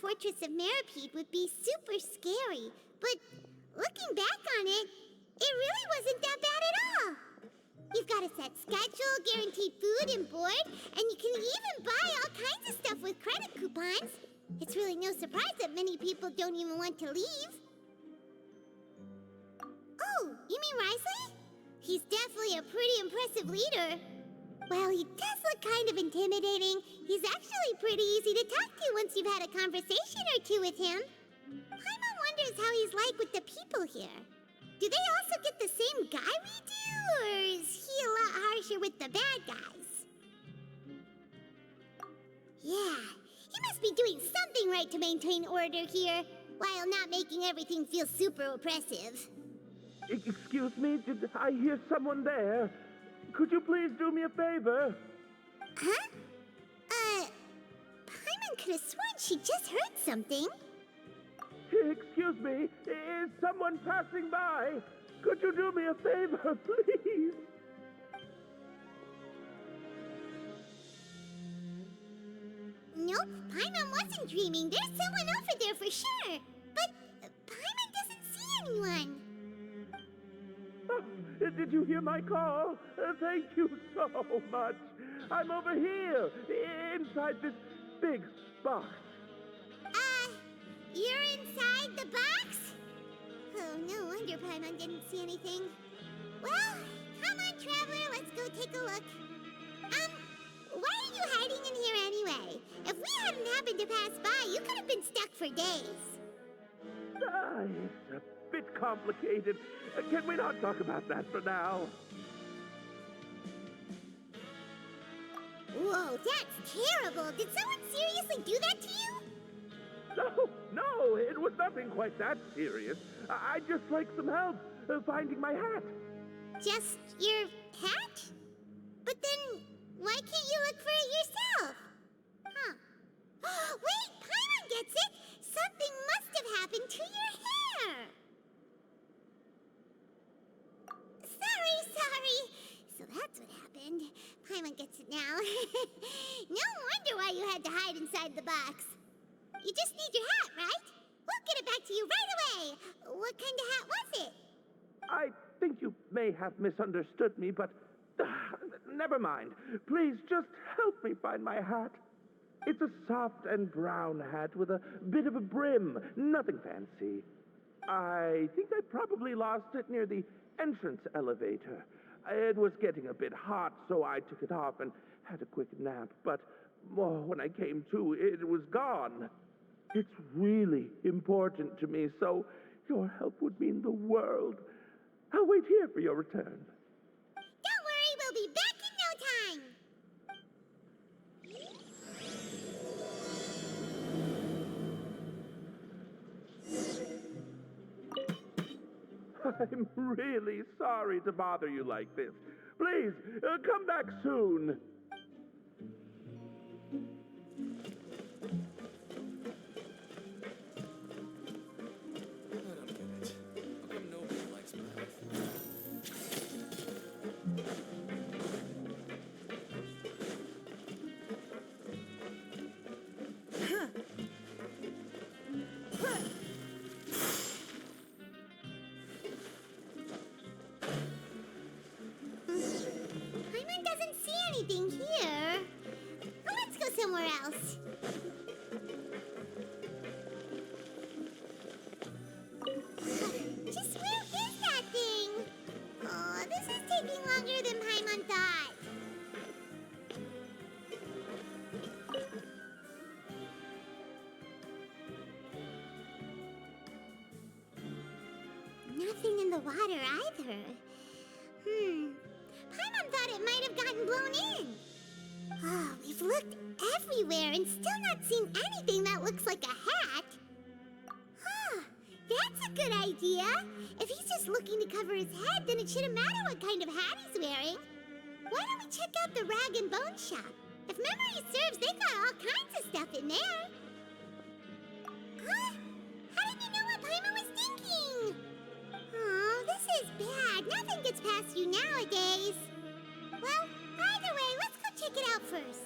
Fortress of Meripede would be super scary, but looking back on it, it really wasn't that bad at all. You've got a set schedule, guaranteed food and board, and you can even buy all kinds of stuff with credit coupons. It's really no surprise that many people don't even want to leave. Oh, you mean Wriothesley? He's definitely a pretty impressive leader. Well, he does look kind of intimidating. He's actually pretty easy to talk to once you've had a conversation or two with him. Paimon wonders how he's like with the people here. Do they also get the same guy we do, or is he a lot harsher with the bad guys? Yeah, he must be doing something right to maintain order here, while not making everything feel super oppressive. Excuse me, did I hear someone there? Could you please do me a favor? Huh? Paimon could have sworn she just heard something. Excuse me, is someone passing by? Could you do me a favor, please? Nope, Paimon wasn't dreaming. There's someone over there for sure. But Paimon doesn't see anyone. Oh, did you hear my call? Thank you so much. I'm over here, inside this big box. You're inside the box? Oh, no wonder Paimon didn't see anything. Well, come on, Traveler, let's go take a look. Why are you hiding in here anyway? If we hadn't happened to pass by, you could have been stuck for days. It's a bit complicated. Can we not talk about that for now? Whoa, that's terrible. Did someone seriously do that to you? No, it was nothing quite that serious. I'd just like some help finding my hat. Just your hat? But then, why can't you look for it yourself? Huh. Wait, Paimon gets it! Something must have happened to your hair! Sorry. So that's what happened. Paimon gets it now. No wonder why you had to hide inside the box. You just need your hat, right? We'll get it back to you right away. What kind of hat was it? I think you may have misunderstood me, but never mind. Please just help me find my hat. It's a soft and brown hat with a bit of a brim. Nothing fancy. I think I probably lost it near the entrance elevator. It was getting a bit hot, so I took it off and had a quick nap. But when I came to, it was gone. It's really important to me, so your help would mean the world. I'll wait here for your return. Don't worry, we'll be back in no time. I'm really sorry to bother you like this. Please, come back soon. Paimon doesn't see anything here. Well, let's go somewhere else. Just where is that thing? Oh, this is taking longer than Paimon thought. Nothing in the water either. Paimon thought it might have gotten blown in. Oh, we've looked everywhere and still not seen anything that looks like a hat. Huh, that's a good idea. If he's just looking to cover his head, then it shouldn't matter what kind of hat he's wearing. Why don't we check out the rag and bone shop? If memory serves, they got all kinds of stuff in there. Huh? How did you know what Paimon was thinking? Oh, this is bad. Nothing gets past you nowadays. Well, either way, let's go check it out first.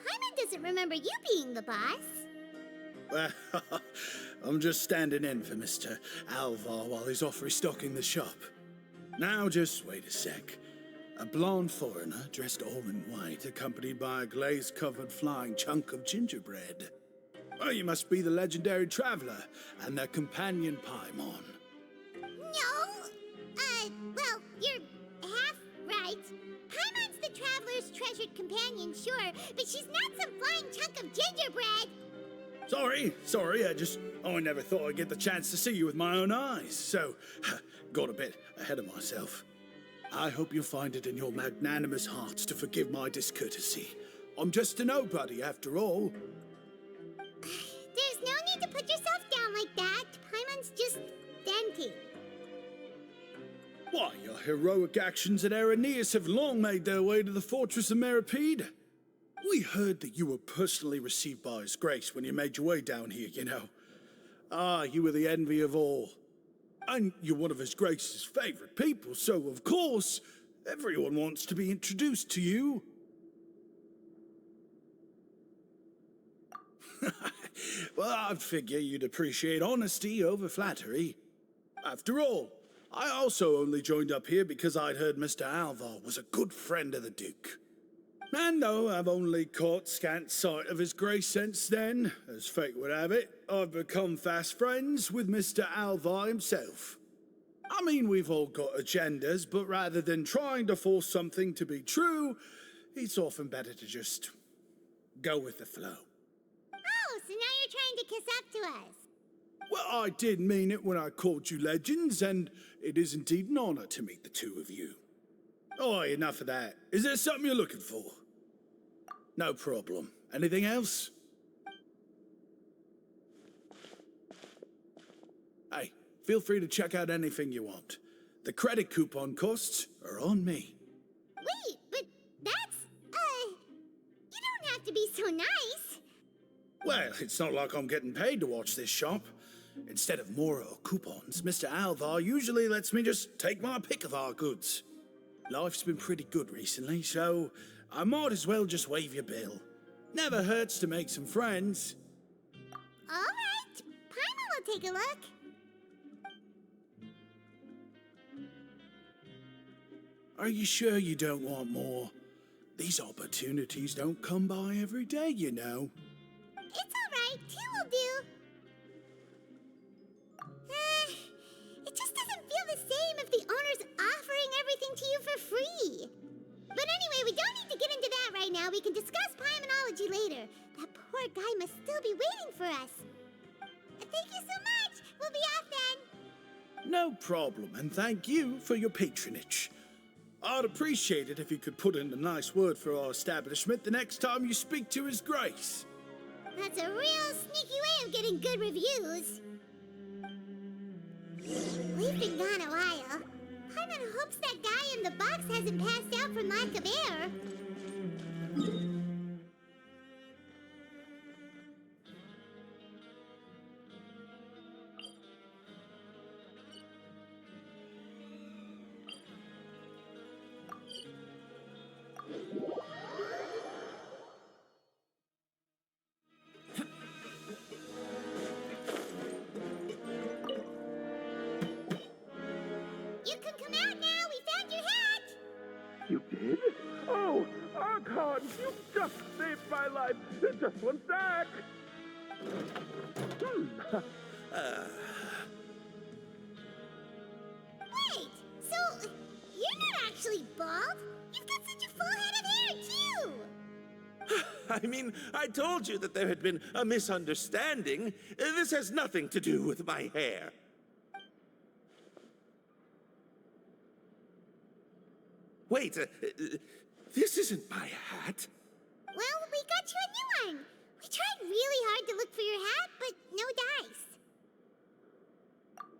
Paimon doesn't remember you being the boss. Well, I'm just standing in for Mr. Alvar while he's off restocking the shop. Now, just wait a sec. A blonde foreigner dressed all in white, accompanied by a glaze-covered flying chunk of gingerbread. Oh, you must be the legendary traveler and their companion Paimon. No! Well, you're half right. Paimon's the traveler's treasured companion, sure, but she's not some flying chunk of gingerbread! Sorry, I never thought I'd get the chance to see you with my own eyes, so got a bit ahead of myself. I hope you'll find it in your magnanimous hearts to forgive my discourtesy. I'm just a nobody, after all. There's no need to put yourself down like that. Paimon's just venting. Why, your heroic actions at Araneus have long made their way to the fortress of Meripede. We heard that you were personally received by His Grace when you made your way down here, you know. Ah, you were the envy of all. And you're one of His Grace's favorite people, so of course, everyone wants to be introduced to you. Well, I'd figure you'd appreciate honesty over flattery. After all, I also only joined up here because I'd heard Mr. Alvar was a good friend of the Duke. And though I've only caught scant sight of His Grace since then, as fate would have it, I've become fast friends with Mr. Alvar himself. I mean, we've all got agendas, but rather than trying to force something to be true, it's often better to just go with the flow. Oh, so now you're trying to kiss up to us. Well, I did mean it when I called you legends, and it is indeed an honor to meet the two of you. Oh, enough of that. Is there something you're looking for? No problem. Anything else? Hey, feel free to check out anything you want. The credit coupon costs are on me. Wait, but that's, you don't have to be so nice. Well, it's not like I'm getting paid to watch this shop. Instead of more coupons, Mr. Alvar usually lets me just take my pick of our goods. Life's been pretty good recently, so I might as well just waive your bill. Never hurts to make some friends. All right, Paimon will take a look. Are you sure you don't want more? These opportunities don't come by every day, you know. It's all right, two will do. It just doesn't feel the same if the owner's offering everything to you for free. But anyway, we don't need to get into that right now. We can discuss Paimonology later. That poor guy must still be waiting for us. Thank you so much. We'll be off then. No problem, and thank you for your patronage. I'd appreciate it if you could put in a nice word for our establishment the next time you speak to His Grace. That's a real sneaky way of getting good reviews. We've been gone a while. Paimon hopes that guy in the box hasn't passed out from lack of air. one! You just saved my life! Just one sec! Wait, so you're not actually bald? You've got such a full head of hair, too! I mean, I told you that there had been a misunderstanding. This has nothing to do with my hair. Wait, this isn't my hat. Well, we got you a new one. We tried really hard to look for your hat, but no dice.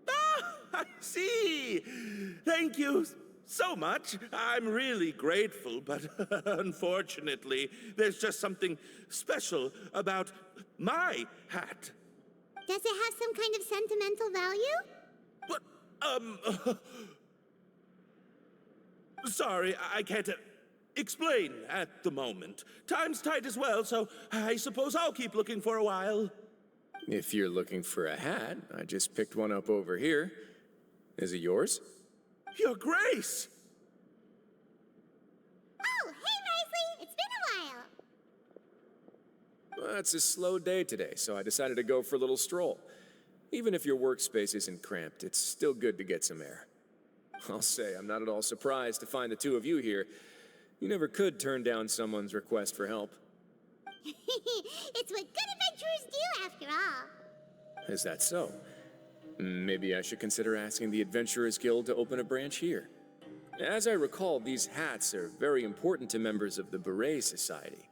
Ah, I see. Thank you so much. I'm really grateful, but unfortunately, there's just something special about my hat. Does it have some kind of sentimental value? But, sorry, I can't explain at the moment. Time's tight as well, so I suppose I'll keep looking for a while. If you're looking for a hat, I just picked one up over here. Is it yours? Your Grace! Oh, hey, Wriothesley! It's been a while. Well, it's a slow day today, so I decided to go for a little stroll. Even if your workspace isn't cramped, it's still good to get some air. I'll say, I'm not at all surprised to find the two of you here. You never could turn down someone's request for help. It's what good adventurers do, after all. Is that so? Maybe I should consider asking the Adventurers Guild to open a branch here. As I recall, these hats are very important to members of the Beret Society.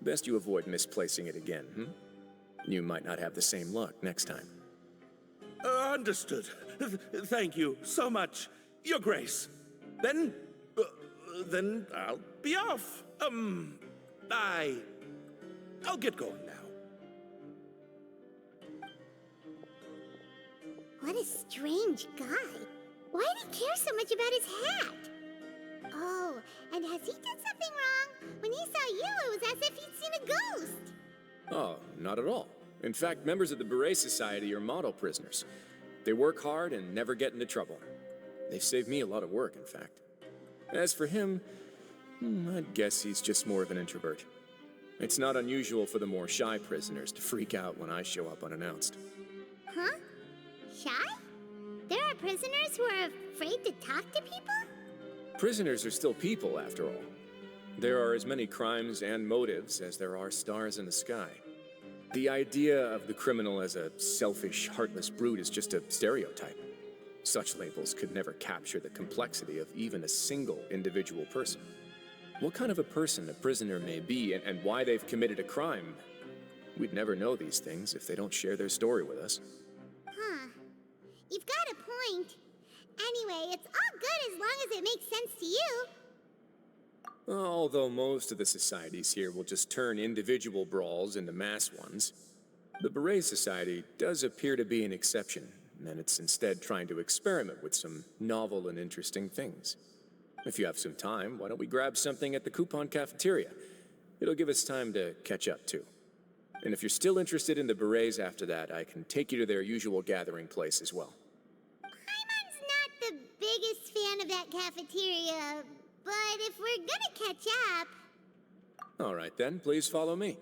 Best you avoid misplacing it again, You might not have the same luck next time. Understood. Thank you so much, Your Grace. Then I'll be off. I'll get going now. What a strange guy. Why did he care so much about his hat? Oh, and has he done something wrong? When he saw you, it was as if he'd seen a ghost. Oh, not at all. In fact, members of the Beret Society are model prisoners. They work hard and never get into trouble. They've saved me a lot of work, in fact. As for him, I'd guess he's just more of an introvert. It's not unusual for the more shy prisoners to freak out when I show up unannounced. Huh? Shy? There are prisoners who are afraid to talk to people? Prisoners are still people, after all. There are as many crimes and motives as there are stars in the sky. The idea of the criminal as a selfish, heartless brute is just a stereotype. Such labels could never capture the complexity of even a single individual person. What kind of a person a prisoner may be and why they've committed a crime, we'd never know these things if they don't share their story with us. Huh. You've got a point. Anyway, it's all good as long as it makes sense to you. Although most of the societies here will just turn individual brawls into mass ones, the Beret Society does appear to be an exception, and it's instead trying to experiment with some novel and interesting things. If you have some time, why don't we grab something at the Coupon Cafeteria? It'll give us time to catch up, too. And if you're still interested in the Berets after that, I can take you to their usual gathering place as well. Paimon's not the biggest fan of that cafeteria, but if we're gonna catch up... All right then, please follow me.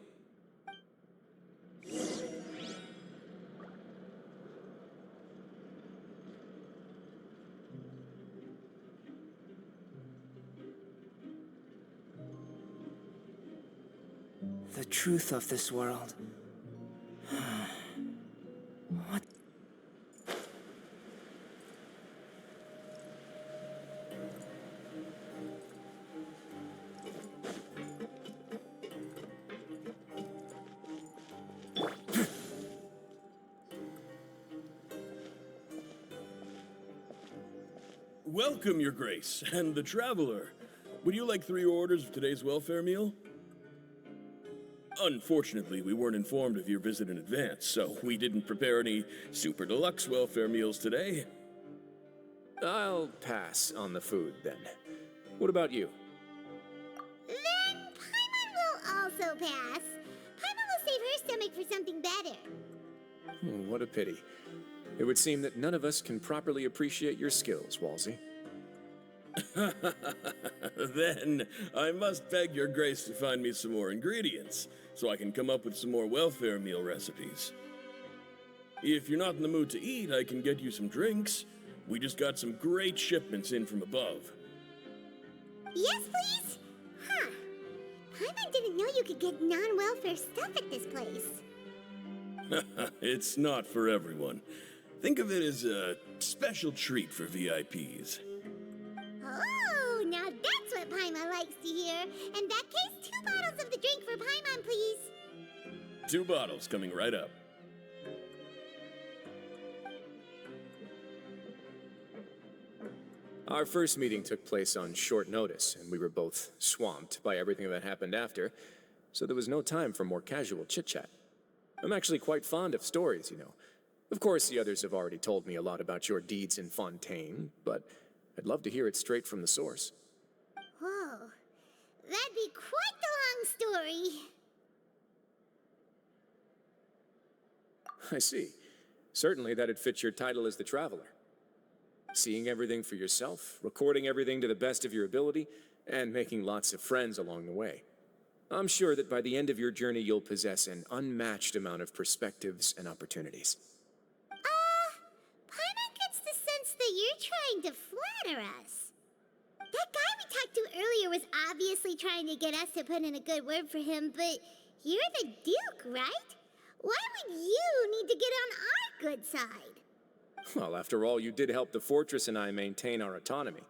The truth of this world. What? Welcome, Your Grace, and the Traveler. Would you like 3 orders of today's welfare meal? Unfortunately, we weren't informed of your visit in advance, so we didn't prepare any super deluxe welfare meals today. I'll pass on the food, then. What about you? Then Paimon will also pass. Paimon will save her stomach for something better. What a pity. It would seem that none of us can properly appreciate your skills, Walsey. Then I must beg your grace to find me some more ingredients, so I can come up with some more welfare meal recipes. If you're not in the mood to eat, I can get you some drinks. We just got some great shipments in from above. Yes, please? Huh. Paimon didn't know you could get non-welfare stuff at this place. It's not for everyone. Think of it as a special treat for VIPs. Oh, now that's what Paimon likes to hear. In that case, 2 bottles of the drink for Paimon, please. 2 bottles coming right up. Our first meeting took place on short notice, and we were both swamped by everything that happened after, so there was no time for more casual chit-chat. I'm actually quite fond of stories, you know. Of course, the others have already told me a lot about your deeds in Fontaine, but I'd love to hear it straight from the source. Whoa. That'd be quite the long story. I see. Certainly that'd fit your title as the Traveler. Seeing everything for yourself, recording everything to the best of your ability, and making lots of friends along the way. I'm sure that by the end of your journey, you'll possess an unmatched amount of perspectives and opportunities. Paimon gets the sense that you're trying to flatter us. That guy we talked to earlier was obviously trying to get us to put in a good word for him, but you're the Duke, right? Why would you need to get on our good side? Well, after all, you did help the fortress and I maintain our autonomy.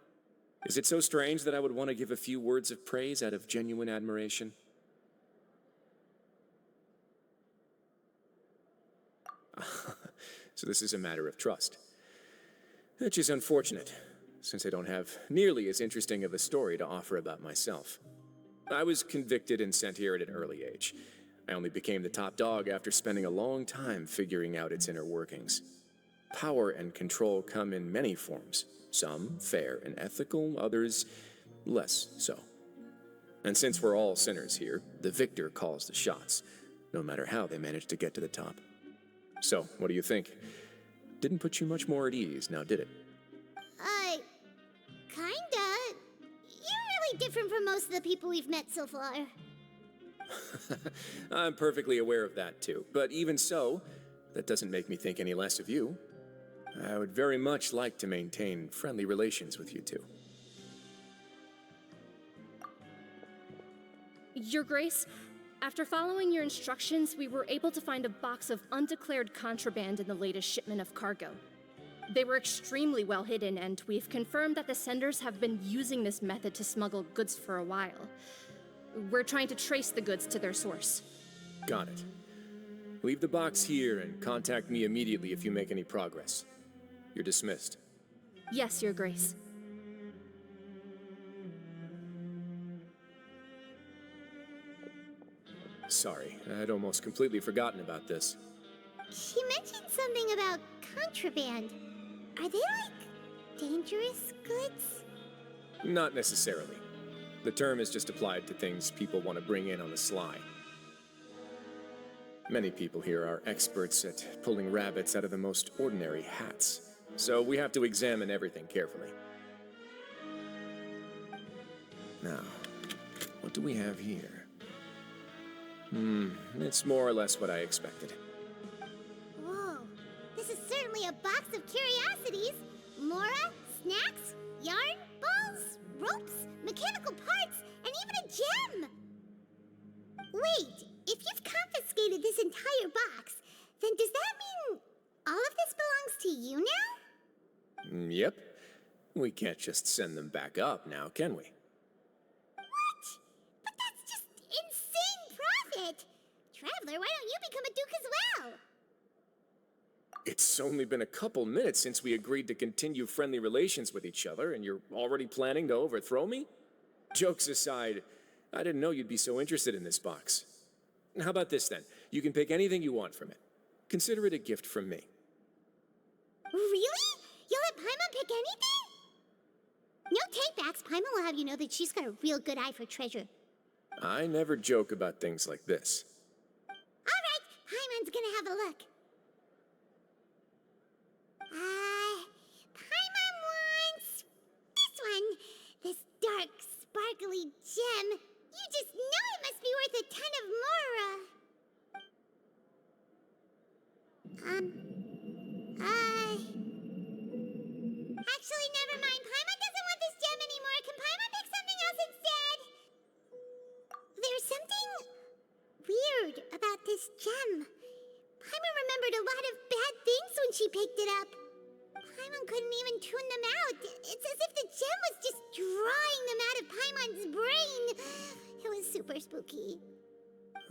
Is it so strange that I would want to give a few words of praise out of genuine admiration? So this is a matter of trust. Which is unfortunate, since I don't have nearly as interesting of a story to offer about myself. I was convicted and sent here at an early age. I only became the top dog after spending a long time figuring out its inner workings. Power and control come in many forms, some fair and ethical, others less so. And since we're all sinners here, the victor calls the shots, no matter how they manage to get to the top. So, what do you think? Didn't put you much more at ease, now did it? Kinda. You're really different from most of the people we've met so far. I'm perfectly aware of that too, but even so, that doesn't make me think any less of you. I would very much like to maintain friendly relations with you two. Your Grace, after following your instructions, we were able to find a box of undeclared contraband in the latest shipment of cargo. They were extremely well hidden, and we've confirmed that the senders have been using this method to smuggle goods for a while. We're trying to trace the goods to their source. Got it. Leave the box here and contact me immediately if you make any progress. You're dismissed. Yes, Your Grace. Sorry, I'd almost completely forgotten about this. She mentioned something about contraband. Are they like dangerous goods? Not necessarily. The term is just applied to things people want to bring in on the sly. Many people here are experts at pulling rabbits out of the most ordinary hats, so we have to examine everything carefully. Now, what do we have here? It's more or less what I expected. Whoa, this is certainly a box of curiosities. Mora, snacks, yarn, balls, ropes, mechanical parts, and even a gem! Wait, if you've confiscated this entire box, then does that mean all of this belongs to you now? Yep. We can't just send them back up now, can we? What? But that's just insane profit! Traveler, why don't you become a duke as well? It's only been a couple minutes since we agreed to continue friendly relations with each other, and you're already planning to overthrow me? Jokes aside, I didn't know you'd be so interested in this box. How about this then? You can pick anything you want from it. Consider it a gift from me. Really? You'll let Paimon pick anything? No takebacks. Paimon will have you know that she's got a real good eye for treasure. I never joke about things like this. All right, Paimon's gonna have a look. Paimon wants this one. Actually, never mind. Paimon doesn't want this gem anymore. Can Paimon pick something else instead? There's something weird about this gem. Paimon remembered a lot of bad things when she picked it up. Paimon couldn't even tune them out. It's as if the gem was just drawing them out of Paimon's brain. It was super spooky.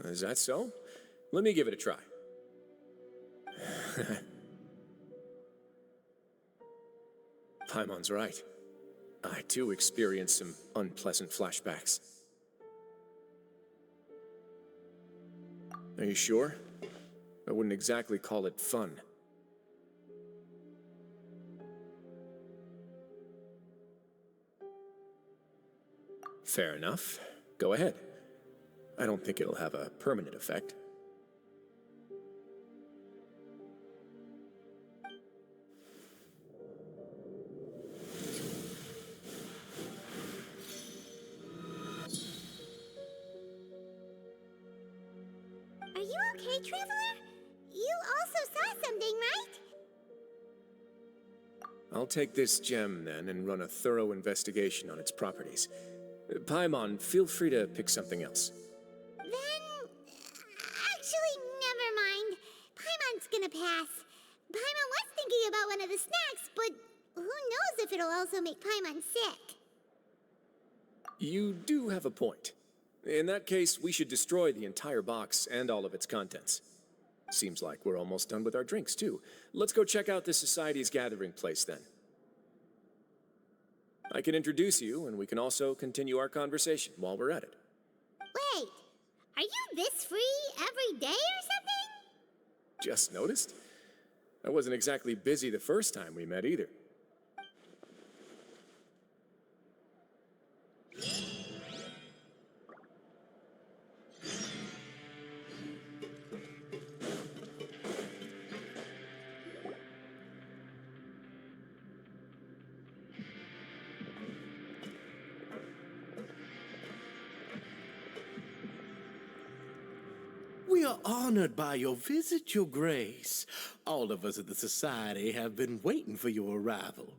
Is that so? Let me give it a try. Paimon's right. I too experienced some unpleasant flashbacks. Are you sure? I wouldn't exactly call it fun. Fair enough. Go ahead. I don't think it'll have a permanent effect. Are you okay, Traveler? You also saw something, right? I'll take this gem then and run a thorough investigation on its properties. Paimon, feel free to pick something else. Then... actually, never mind. Paimon's gonna pass. Paimon was thinking about one of the snacks, but who knows if it'll also make Paimon sick. You do have a point. In that case, we should destroy the entire box and all of its contents. Seems like we're almost done with our drinks, too. Let's go check out the Society's gathering place, then. I can introduce you, and we can also continue our conversation while we're at it. Wait, are you this free every day or something? Just noticed? I wasn't exactly busy the first time we met, either. We are honored by your visit, Your Grace. All of us at the Society have been waiting for your arrival.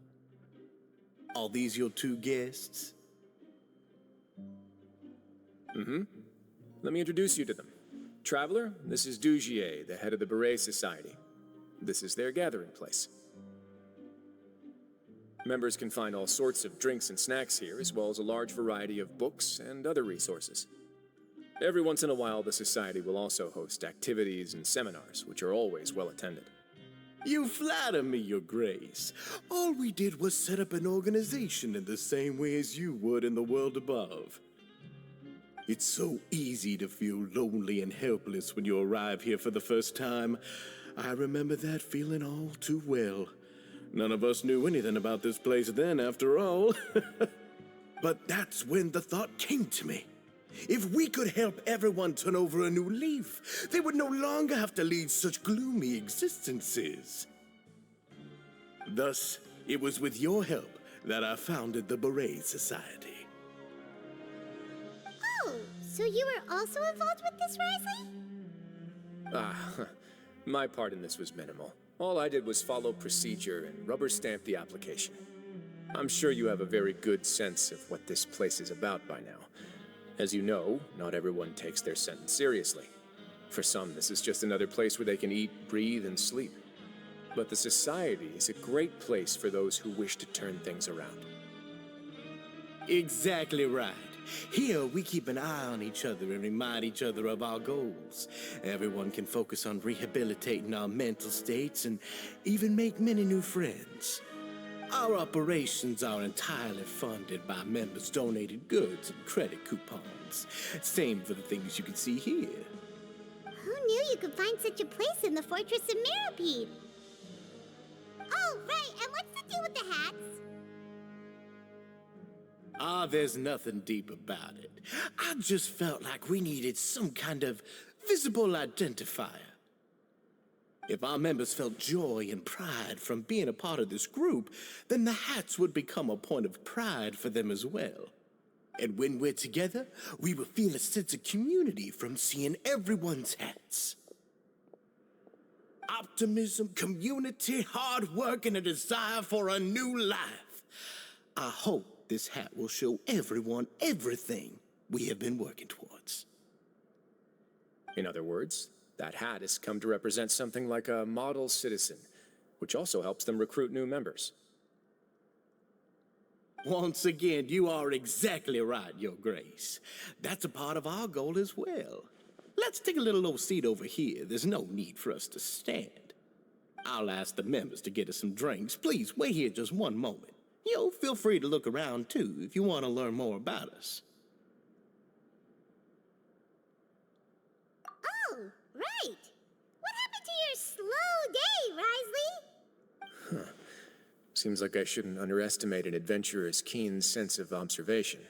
Are these your two guests? Let me introduce you to them. Traveler, this is Dugier, the head of the Beret Society. This is their gathering place. Members can find all sorts of drinks and snacks here, as well as a large variety of books and other resources. Every once in a while, the Society will also host activities and seminars, which are always well attended. You flatter me, Your Grace. All we did was set up an organization in the same way as you would in the world above. It's so easy to feel lonely and helpless when you arrive here for the first time. I remember that feeling all too well. None of us knew anything about this place then, after all. But that's when the thought came to me. If we could help everyone turn over a new leaf, they would no longer have to lead such gloomy existences. Thus, it was with your help that I founded the Beret Society. Oh, so you were also involved with this, Wriothesley? My part in this was minimal. All I did was follow procedure and rubber stamp the application. I'm sure you have a very good sense of what this place is about by now. As you know, not everyone takes their sentence seriously. For some, this is just another place where they can eat, breathe, and sleep. But the Society is a great place for those who wish to turn things around. Exactly right. Here, we keep an eye on each other and remind each other of our goals. Everyone can focus on rehabilitating our mental states and even make many new friends. Our operations are entirely funded by members' donated goods and credit coupons. Same for the things you can see here. Who knew you could find such a place in the Fortress of Mirapede? Oh, right, and what's the deal with the hats? There's nothing deep about it. I just felt like we needed some kind of visible identifier. If our members felt joy and pride from being a part of this group, then the hats would become a point of pride for them as well. And when we're together, we will feel a sense of community from seeing everyone's hats. optimism, community, hard work, and a desire for a new life. I hope this hat will show everyone everything we have been working towards. In other words, that hat has come to represent something like a model citizen, which also helps them recruit new members. Once again, you are exactly right, Your Grace. That's a part of our goal as well. Let's take a little old seat over here. There's no need for us to stand. I'll ask the members to get us some drinks. Please, wait here just one moment. Feel free to look around, too, if you want to learn more about us. Oh, right. What happened to your slow day, Wriothesley? Seems like I shouldn't underestimate an adventurer's keen sense of observation.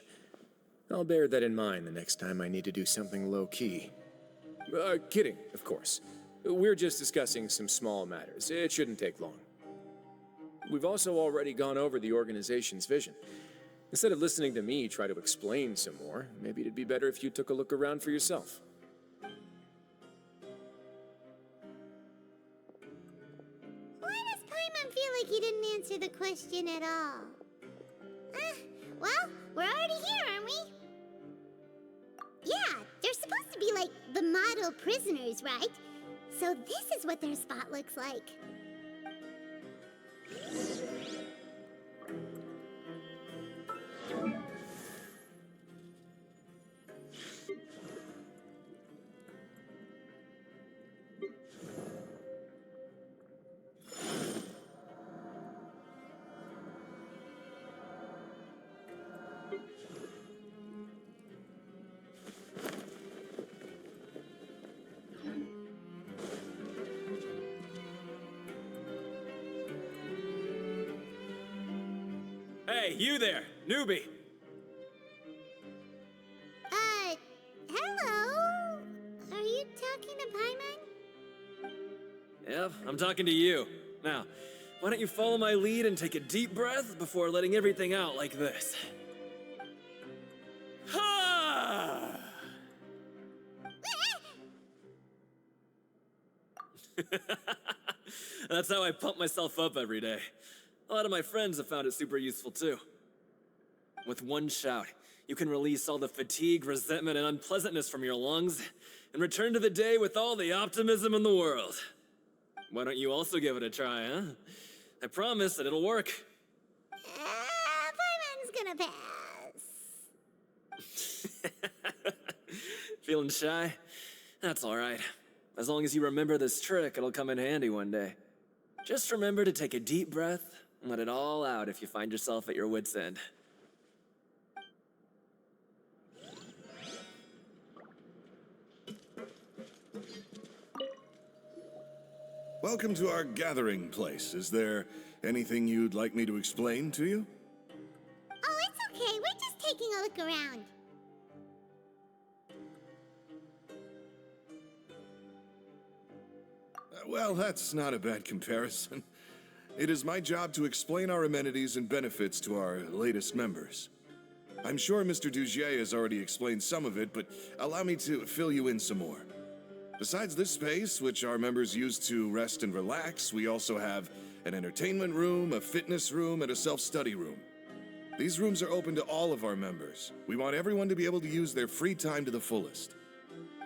I'll bear that in mind the next time I need to do something low-key. Kidding, of course. We're just discussing some small matters. It shouldn't take long. We've also already gone over the organization's vision. Instead of listening to me try to explain some more, maybe it'd be better if you took a look around for yourself. Why does Paimon feel like he didn't answer the question at all? Well, we're already here, aren't we? Yeah, they're supposed to be like the model prisoners, right? So this is what their spot looks like. Hey, you there, newbie! Hello? Are you talking to Paimon? Yep, I'm talking to you. Now, why don't you follow my lead and take a deep breath before letting everything out like this? Ha! That's how I pump myself up every day. A lot of my friends have found it super useful too. With one shout, you can release all the fatigue, resentment, and unpleasantness from your lungs and return to the day with all the optimism in the world. Why don't you also give it a try, huh? I promise that it'll work. Paimon's gonna pass. Feeling shy? That's alright. As long as you remember this trick, it'll come in handy one day. Just remember to take a deep breath and let it all out if you find yourself at your wit's end. Welcome to our gathering place. Is there anything you'd like me to explain to you? Oh, it's okay. We're just taking a look around. Well, that's not a bad comparison. It is my job to explain our amenities and benefits to our latest members. I'm sure Mr. Dugier has already explained some of it, but allow me to fill you in some more. Besides this space, which our members use to rest and relax, we also have an entertainment room, a fitness room, and a self-study room. These rooms are open to all of our members. We want everyone to be able to use their free time to the fullest.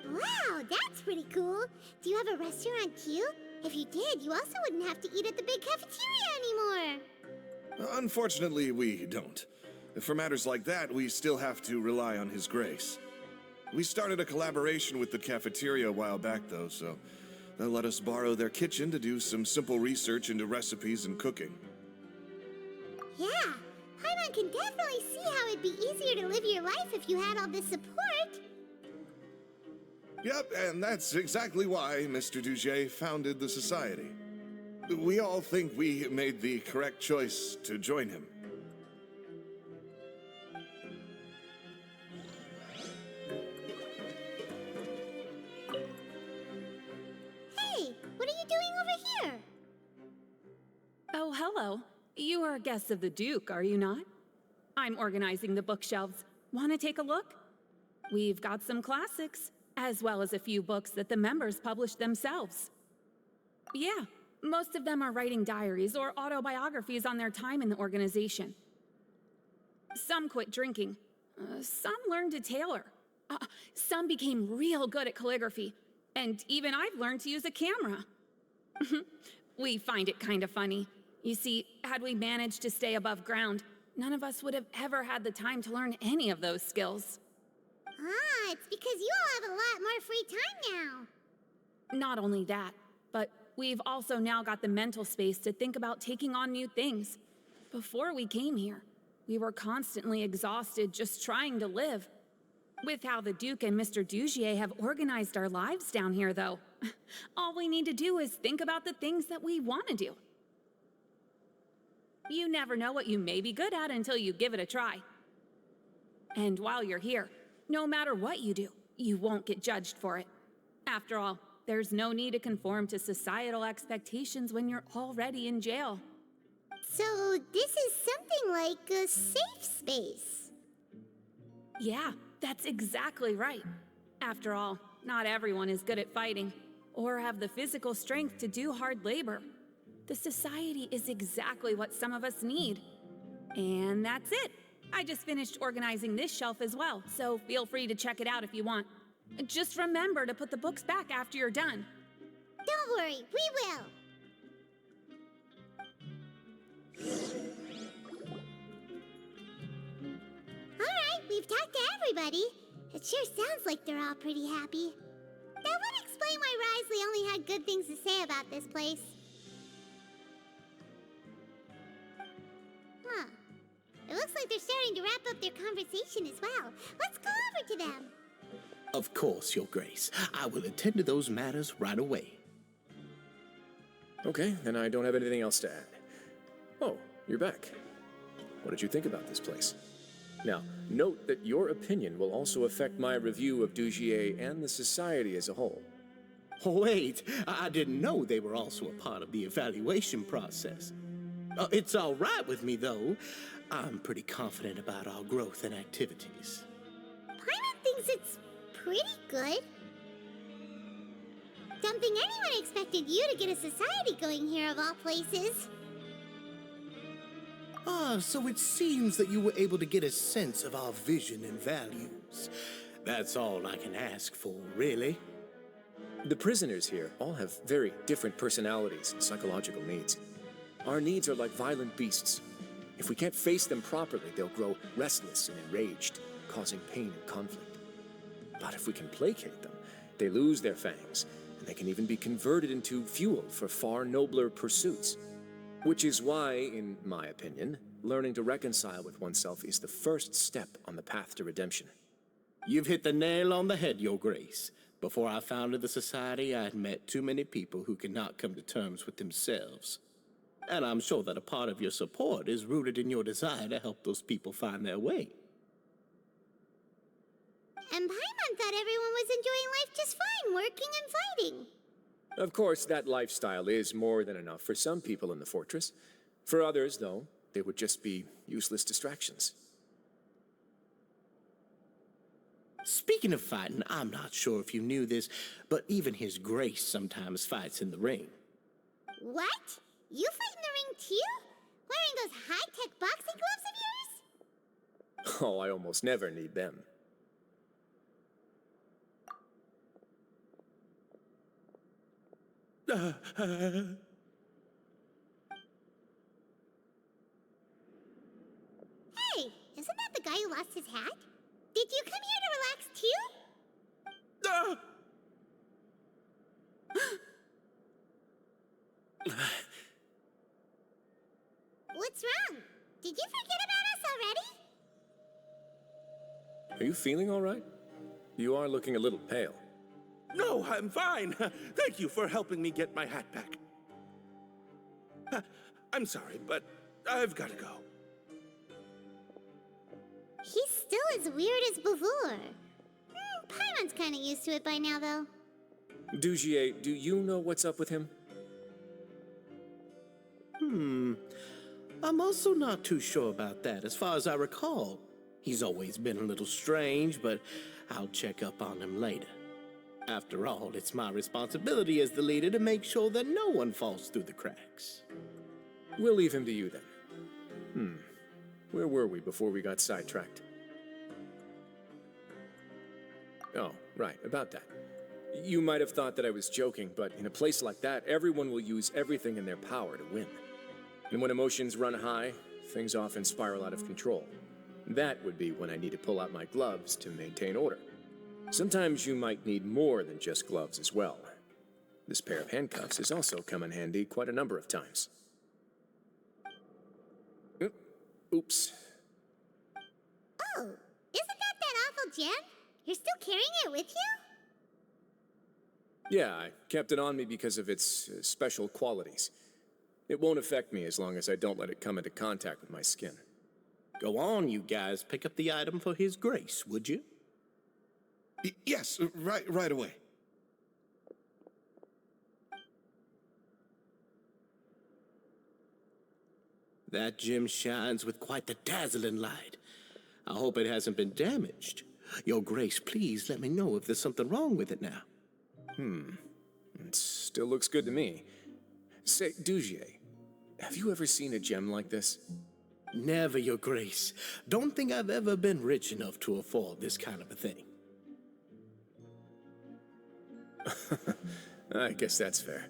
Wow, that's pretty cool. Do you have a restaurant too? If you did, you also wouldn't have to eat at the big cafeteria anymore. Unfortunately, we don't. For matters like that, we still have to rely on His Grace. We started a collaboration with the cafeteria a while back, though, so they'll let us borrow their kitchen to do some simple research into recipes and cooking. Yeah, Paimon can definitely see how it'd be easier to live your life if you had all this support. Yep, and that's exactly why Mr. Dugier founded the society. We all think we made the correct choice to join him. Hey, what are you doing over here? Oh, hello. You are guests of the Duke, are you not? I'm organizing the bookshelves. Want to take a look? We've got some classics, as well as a few books that the members published themselves. Yeah, most of them are writing diaries or autobiographies on their time in the organization. Some quit drinking. Some learned to tailor. Some became real good at calligraphy. And even I've learned to use a camera. We find it kind of funny. You see, had we managed to stay above ground, none of us would have ever had the time to learn any of those skills. Ah, it's because you all have a lot more free time now. Not only that, but we've also now got the mental space to think about taking on new things. Before we came here, we were constantly exhausted just trying to live. With how the Duke and Mr. Dugier have organized our lives down here, though, all we need to do is think about the things that we want to do. You never know what you may be good at until you give it a try. And while you're here, no matter what you do, you won't get judged for it. After all, there's no need to conform to societal expectations when you're already in jail. So this is something like a safe space. Yeah, that's exactly right. After all, not everyone is good at fighting, or have the physical strength to do hard labor. The society is exactly what some of us need. And that's it. I just finished organizing this shelf as well, so feel free to check it out if you want. Just remember to put the books back after you're done. Don't worry, we will. Alright, we've talked to everybody. It sure sounds like they're all pretty happy. That would explain why Wriothesley only had good things to say about this place. Huh. It looks like they're starting to wrap up their conversation as well. Let's go over to them. Of course, Your Grace. I will attend to those matters right away. Okay, then I don't have anything else to add. Oh, you're back. What did you think about this place? Now, note that your opinion will also affect my review of Dugier and the society as a whole. Wait, I didn't know they were also a part of the evaluation process. It's all right with me, though. I'm pretty confident about our growth and activities. Paimon thinks it's pretty good. Don't think anyone expected you to get a society going here of all places. So it seems that you were able to get a sense of our vision and values. That's all I can ask for, really. The prisoners here all have very different personalities and psychological needs. Our needs are like violent beasts. If we can't face them properly, they'll grow restless and enraged, causing pain and conflict. But if we can placate them, they lose their fangs, and they can even be converted into fuel for far nobler pursuits. Which is why, in my opinion, learning to reconcile with oneself is the first step on the path to redemption. You've hit the nail on the head, Your Grace. Before I founded the Society, I had met too many people who could not come to terms with themselves. And I'm sure that a part of your support is rooted in your desire to help those people find their way. And Paimon thought everyone was enjoying life just fine, working and fighting. Of course, that lifestyle is more than enough for some people in the fortress. For others, though, they would just be useless distractions. Speaking of fighting, I'm not sure if you knew this, but even His Grace sometimes fights in the ring. What? You fight in the ring too? Wearing those high-tech boxing gloves of yours? Oh, I almost never need them. Hey, isn't that the guy who lost his hat? Did you come here to relax too? What's wrong? Did you forget about us already? Are you feeling all right? You are looking a little pale. No, I'm fine. Thank you for helping me get my hat back. I'm sorry, but I've got to go. He's still as weird as before. Paimon's kind of used to it by now, though. Dugier, do you know what's up with him? I'm also not too sure about that. As far as I recall, he's always been a little strange, but I'll check up on him later. After all, it's my responsibility as the leader to make sure that no one falls through the cracks. We'll leave him to you then. Where were we before we got sidetracked? Oh, right, about that. You might have thought that I was joking, but in a place like that, everyone will use everything in their power to win. And when emotions run high, things often spiral out of control. That would be when I need to pull out my gloves to maintain order. Sometimes you might need more than just gloves as well. This pair of handcuffs has also come in handy quite a number of times. Oops. Oh, isn't that awful gem? You're still carrying it with you? Yeah, I kept it on me because of its special qualities. It won't affect me as long as I don't let it come into contact with my skin. Go on, you guys. Pick up the item for His Grace, would you? Yes, right away. That gem shines with quite the dazzling light. I hope it hasn't been damaged. Your Grace, please let me know if there's something wrong with it now. It still looks good to me. Say, Dugier, have you ever seen a gem like this? Never, Your Grace. Don't think I've ever been rich enough to afford this kind of a thing. I guess that's fair.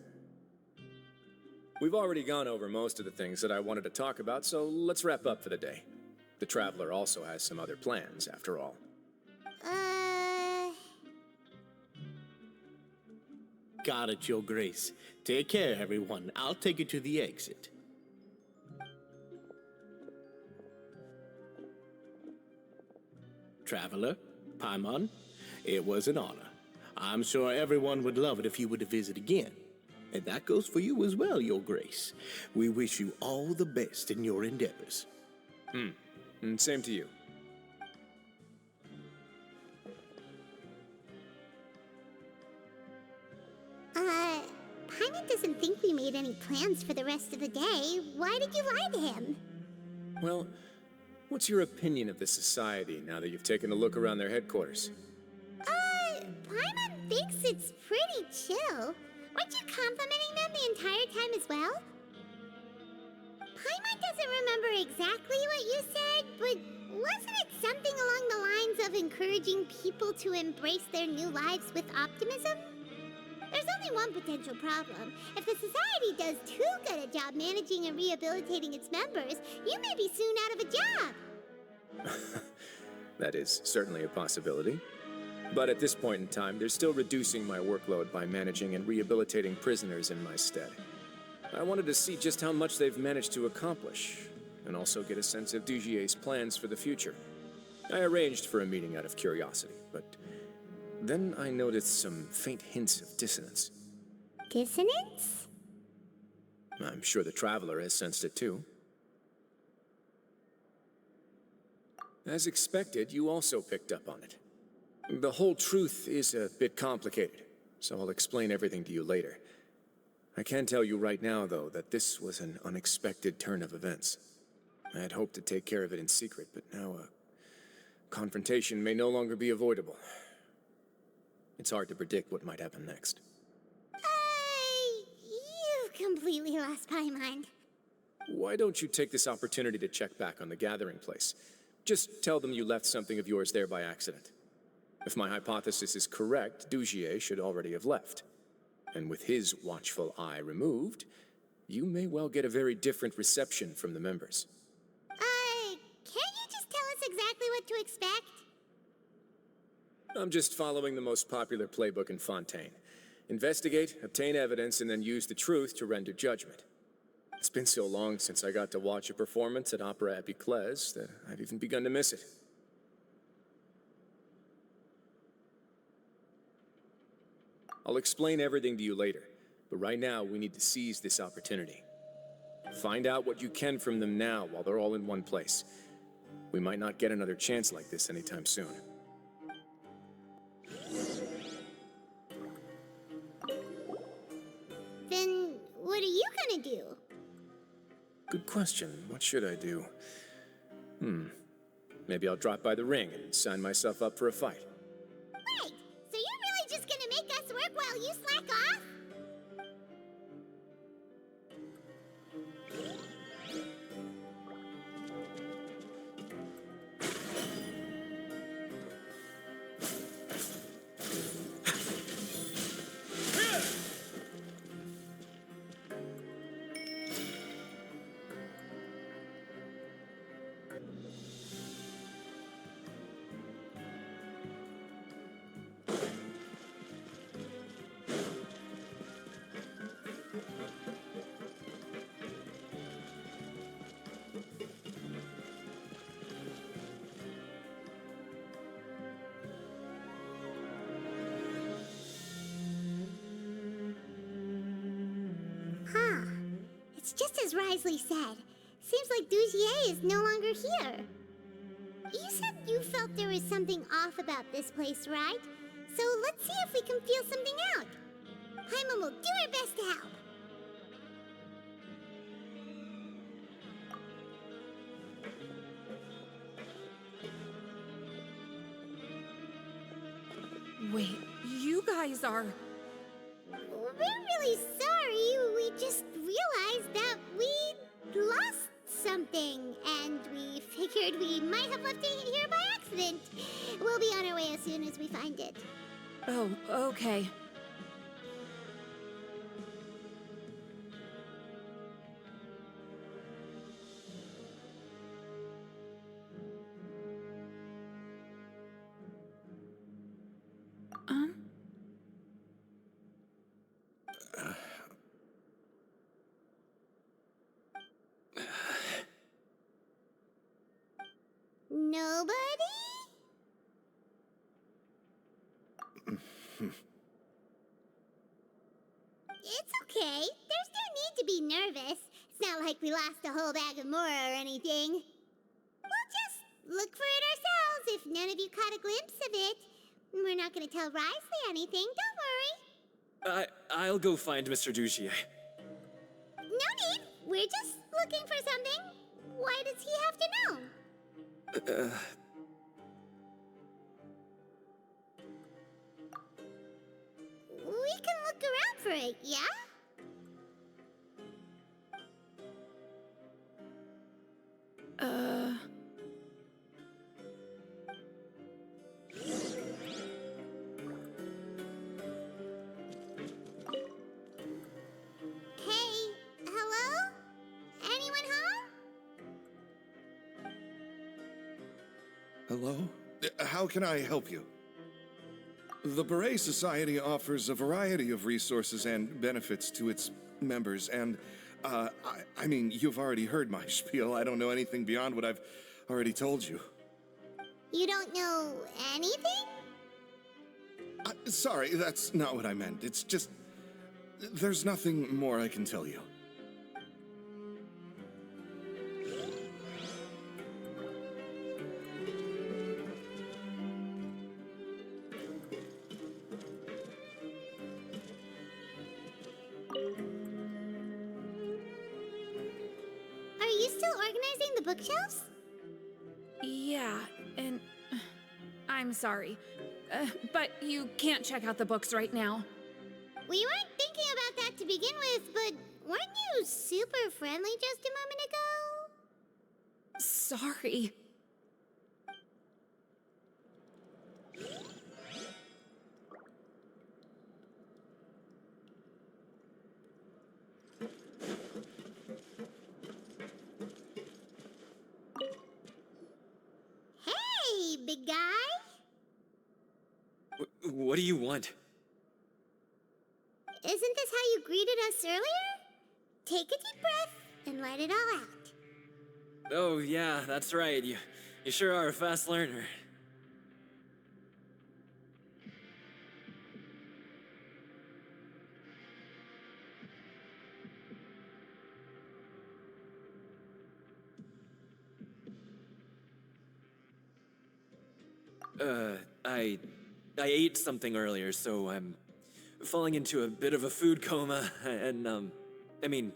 We've already gone over most of the things that I wanted to talk about, so let's wrap up for the day. The Traveler also has some other plans, after all. Got it, Your Grace. Take care, everyone. I'll take you to the exit. Traveler, Paimon, it was an honor. I'm sure everyone would love it if you were to visit again. And that goes for you as well, Your Grace. We wish you all the best in your endeavors. And same to you. Paimon doesn't think we made any plans for the rest of the day. Why did you lie to him? Well, what's your opinion of the society now that you've taken a look around their headquarters? Paimon thinks it's pretty chill. Weren't you complimenting them the entire time as well? Paimon doesn't remember exactly what you said, but wasn't it something along the lines of encouraging people to embrace their new lives with optimism? There's only one potential problem. If the society does too good a job managing and rehabilitating its members, you may be soon out of a job. That is certainly a possibility. But at this point in time, they're still reducing my workload by managing and rehabilitating prisoners in my stead. I wanted to see just how much they've managed to accomplish, and also get a sense of Dugier's plans for the future. I arranged for a meeting out of curiosity, but then I noticed some faint hints of dissonance. Dissonance? I'm sure the Traveler has sensed it too. As expected, you also picked up on it. The whole truth is a bit complicated, so I'll explain everything to you later. I can tell you right now, though, that this was an unexpected turn of events. I had hoped to take care of it in secret, but now a confrontation may no longer be avoidable. It's hard to predict what might happen next. You've completely lost my mind. Why don't you take this opportunity to check back on the gathering place? Just tell them you left something of yours there by accident. If my hypothesis is correct, Dugier should already have left. And with his watchful eye removed, you may well get a very different reception from the members. Can't you just tell us exactly what to expect? I'm just following the most popular playbook in Fontaine. Investigate, obtain evidence, and then use the truth to render judgment. It's been so long since I got to watch a performance at Opera Epiclese that I've even begun to miss it. I'll explain everything to you later, but right now we need to seize this opportunity. Find out what you can from them now while they're all in one place. We might not get another chance like this anytime soon. Then what are you gonna do? Good question. What should I do? Maybe I'll drop by the ring and sign myself up for a fight. Wait, so you're really just gonna make you slack off? Huh. It's just as Wriothesley said. Seems like Dugier is no longer here. You said you felt there was something off about this place, right? So let's see if we can feel something out. Paimon will do her best to help. Wait, you guys are... We're really sorry. We just realized that we lost something, and we figured we might have left it here by accident. We'll be on our way as soon as we find it. Oh, okay. Nobody? It's okay. There's no need to be nervous. It's not like we lost a whole bag of Mora or anything. We'll just look for it ourselves if none of you caught a glimpse of it. We're not going to tell Wriothesley anything, don't worry. I'll go find Mr. Dugier. No need. We're just looking for something. Why does he have to know? We can look around for it, yeah? Hey, hello? Anyone home? Hello? How can I help you? The Beret Society offers a variety of resources and benefits to its members, and, I mean, you've already heard my spiel. I don't know anything beyond what I've already told you. You don't know anything? Sorry, that's not what I meant. It's just... there's nothing more I can tell you. Are you still organizing the bookshelves? Yeah, and... I'm sorry. But you can't check out the books right now. We weren't thinking about that to begin with, but weren't you super friendly just a moment ago? Sorry. Hey, big guy. What do you want? Isn't this how you greeted us earlier? Take a deep breath and let it all out. Oh, yeah, that's right. You sure are a fast learner. I ate something earlier, so I'm falling into a bit of a food coma, and, I mean,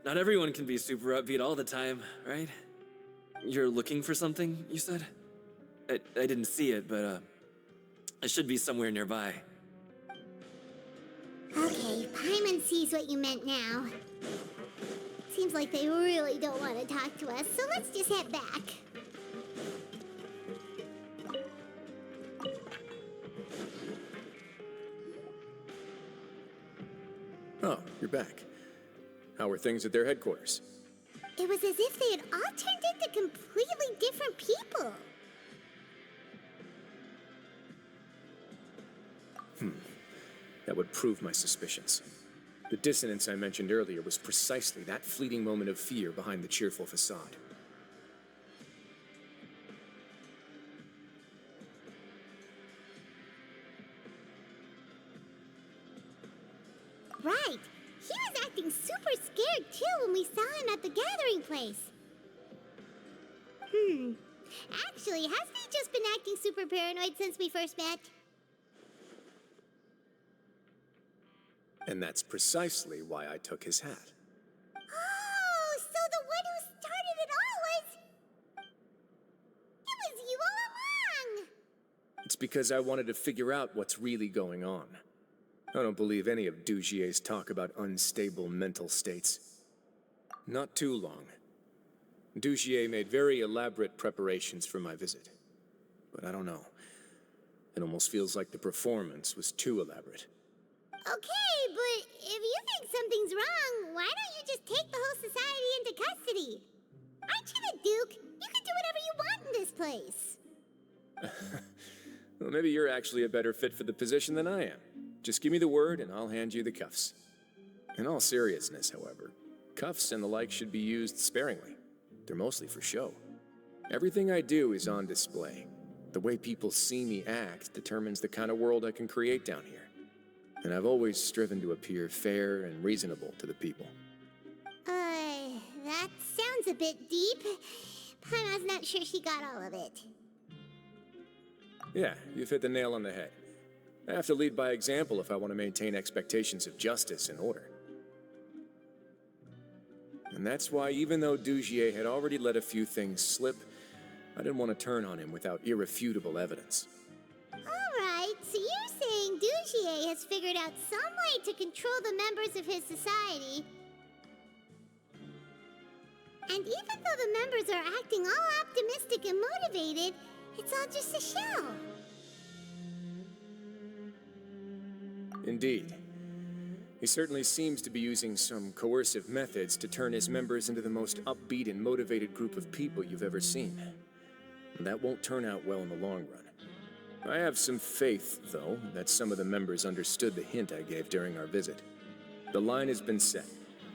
not everyone can be super upbeat all the time, right? You're looking for something, you said? I didn't see it, but, it should be somewhere nearby. Okay, Paimon sees what you meant now. Seems like they really don't want to talk to us, so let's just head back. Oh, you're back. How were things at their headquarters? It was as if they had all turned into completely different people. That would prove my suspicions. The dissonance I mentioned earlier was precisely that fleeting moment of fear behind the cheerful facade. Right. He was acting super scared too when we saw him at the gathering place. Actually, hasn't he just been acting super paranoid since we first met? And that's precisely why I took his hat. Oh, so the one who started it all was... It was you all along! It's because I wanted to figure out what's really going on. I don't believe any of Dugier's talk about unstable mental states. Not too long. Dugier made very elaborate preparations for my visit. But I don't know. It almost feels like the performance was too elaborate. Okay, but if you think something's wrong, why don't you just take the whole society into custody? Aren't you the Duke? You can do whatever you want in this place. Well, maybe you're actually a better fit for the position than I am. Just give me the word and I'll hand you the cuffs. In all seriousness, however, cuffs and the like should be used sparingly. They're mostly for show. Everything I do is on display. The way people see me act determines the kind of world I can create down here. And I've always striven to appear fair and reasonable to the people. That sounds a bit deep. Paimon's not sure she got all of it. Yeah, you've hit the nail on the head. I have to lead by example if I want to maintain expectations of justice and order. And that's why, even though Dugier had already let a few things slip, I didn't want to turn on him without irrefutable evidence. Alright, so you're saying Dugier has figured out some way to control the members of his society. And even though the members are acting all optimistic and motivated, it's all just a show. Indeed. He certainly seems to be using some coercive methods to turn his members into the most upbeat and motivated group of people you've ever seen. And that won't turn out well in the long run. I have some faith, though, that some of the members understood the hint I gave during our visit. The line has been set,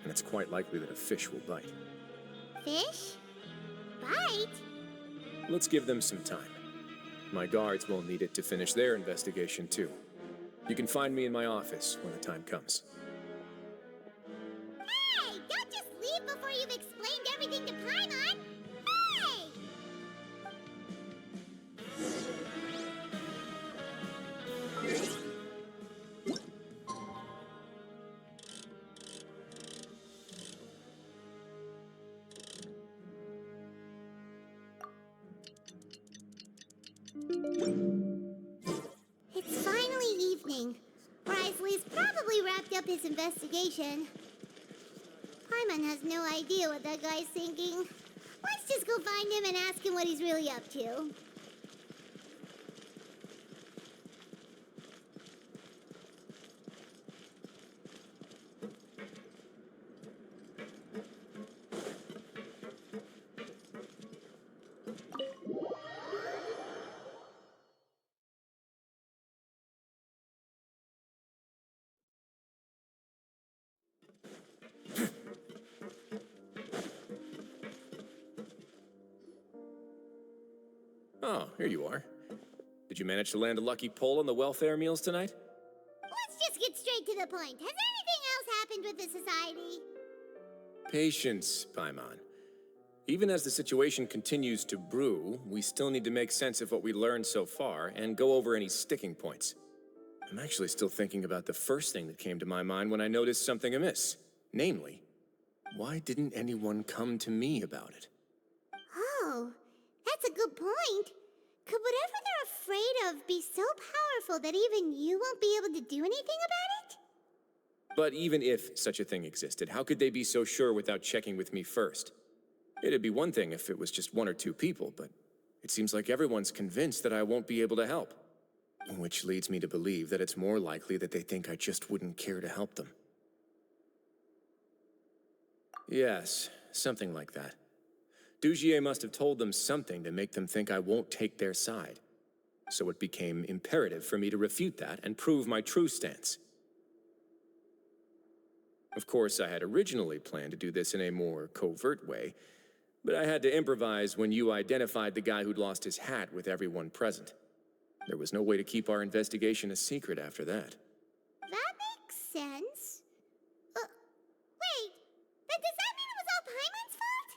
and it's quite likely that a fish will bite. Fish? Bite? Let's give them some time. My guards will need it to finish their investigation, too. You can find me in my office when the time comes. Hey! Don't just leave before you've explained everything to Paimon! Hey! It's finally evening. Wriothesley's probably wrapped up his investigation. Paimon has no idea what that guy's thinking. Let's just go find him and ask him what he's really up to. Oh, here you are. Did you manage to land a lucky pull on the welfare meals tonight? Let's just get straight to the point. Has anything else happened with the society? Patience, Paimon. Even as the situation continues to brew, we still need to make sense of what we learned so far and go over any sticking points. I'm actually still thinking about the first thing that came to my mind when I noticed something amiss. Namely, why didn't anyone come to me about it? Oh, that's a good point. Could whatever they're afraid of be so powerful that even you won't be able to do anything about it? But even if such a thing existed, how could they be so sure without checking with me first? It'd be one thing if it was just 1 or 2 people, but it seems like everyone's convinced that I won't be able to help. Which leads me to believe that it's more likely that they think I just wouldn't care to help them. Yes, something like that. Dugier must have told them something to make them think I won't take their side. So it became imperative for me to refute that and prove my true stance. Of course, I had originally planned to do this in a more covert way, but I had to improvise when you identified the guy who'd lost his hat with everyone present. There was no way to keep our investigation a secret after that. That makes sense. Wait, then does that mean it was all Paimon's fault?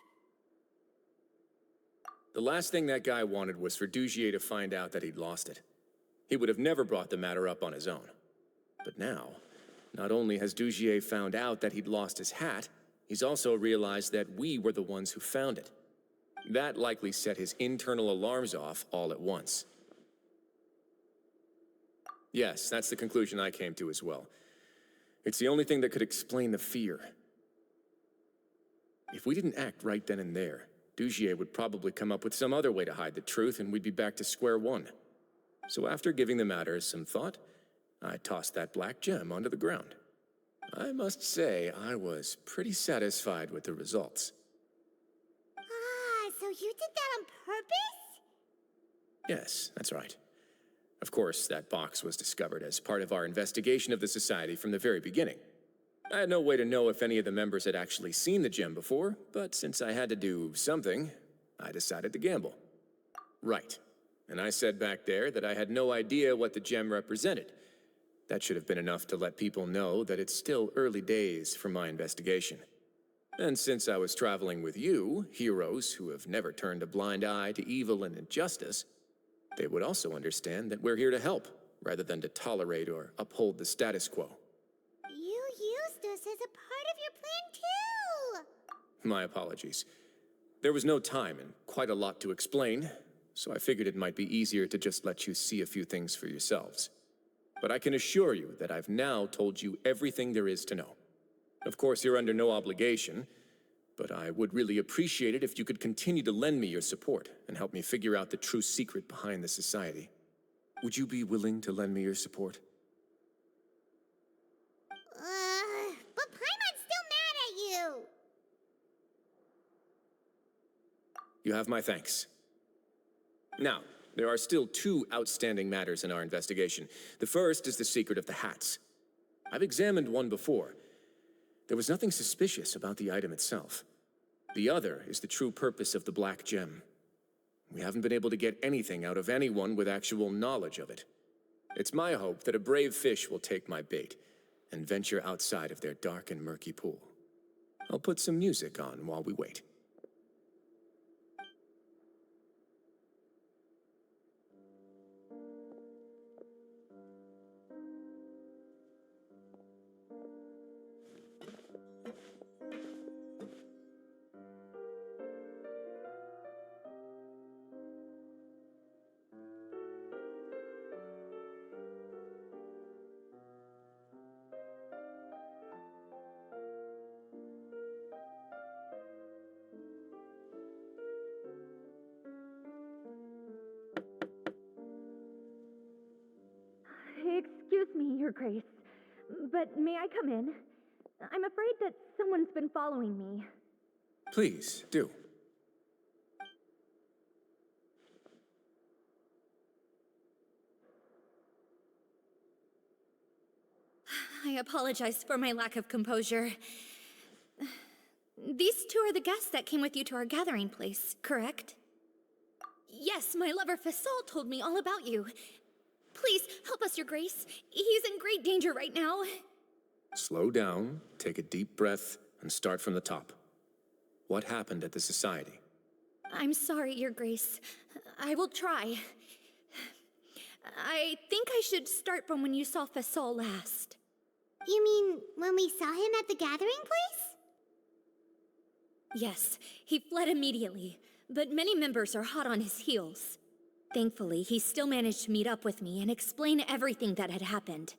The last thing that guy wanted was for Dugier to find out that he'd lost it. He would have never brought the matter up on his own. But now, not only has Dugier found out that he'd lost his hat, he's also realized that we were the ones who found it. That likely set his internal alarms off all at once. Yes, that's the conclusion I came to as well. It's the only thing that could explain the fear. If we didn't act right then and there, Dugier would probably come up with some other way to hide the truth and we'd be back to square one. So after giving the matter some thought, I tossed that black gem onto the ground. I must say, I was pretty satisfied with the results. Ah, so you did that on purpose? Yes, that's right. Of course, that box was discovered as part of our investigation of the Society from the very beginning. I had no way to know if any of the members had actually seen the gem before, but since I had to do something, I decided to gamble. Right. And I said back there that I had no idea what the gem represented. That should have been enough to let people know that it's still early days for my investigation. And since I was traveling with you, heroes who have never turned a blind eye to evil and injustice, they would also understand that we're here to help, rather than to tolerate or uphold the status quo. You used us as a part of your plan, too! My apologies. There was no time and quite a lot to explain, so I figured it might be easier to just let you see a few things for yourselves. But I can assure you that I've now told you everything there is to know. Of course, you're under no obligation, but I would really appreciate it if you could continue to lend me your support and help me figure out the true secret behind the Society. Would you be willing to lend me your support? But Paimon's still mad at you! You have my thanks. Now, there are still 2 outstanding matters in our investigation. The first is the secret of the hats. I've examined one before. There was nothing suspicious about the item itself. The other is the true purpose of the black gem. We haven't been able to get anything out of anyone with actual knowledge of it. It's my hope that a brave fish will take my bait and venture outside of their dark and murky pool. I'll put some music on while we wait. Excuse me, Your Grace, but may I come in? I'm afraid that someone's been following me. Please, do. I apologize for my lack of composure. These 2 are the guests that came with you to our gathering place, correct? Yes, my lover Fasol told me all about you. Please, help us, Your Grace. He's in great danger right now. Slow down, take a deep breath, and start from the top. What happened at the Society? I'm sorry, Your Grace. I will try. I think I should start from when you saw Fasol last. You mean when we saw him at the gathering place? Yes, he fled immediately, but many members are hot on his heels. Thankfully, he still managed to meet up with me and explain everything that had happened.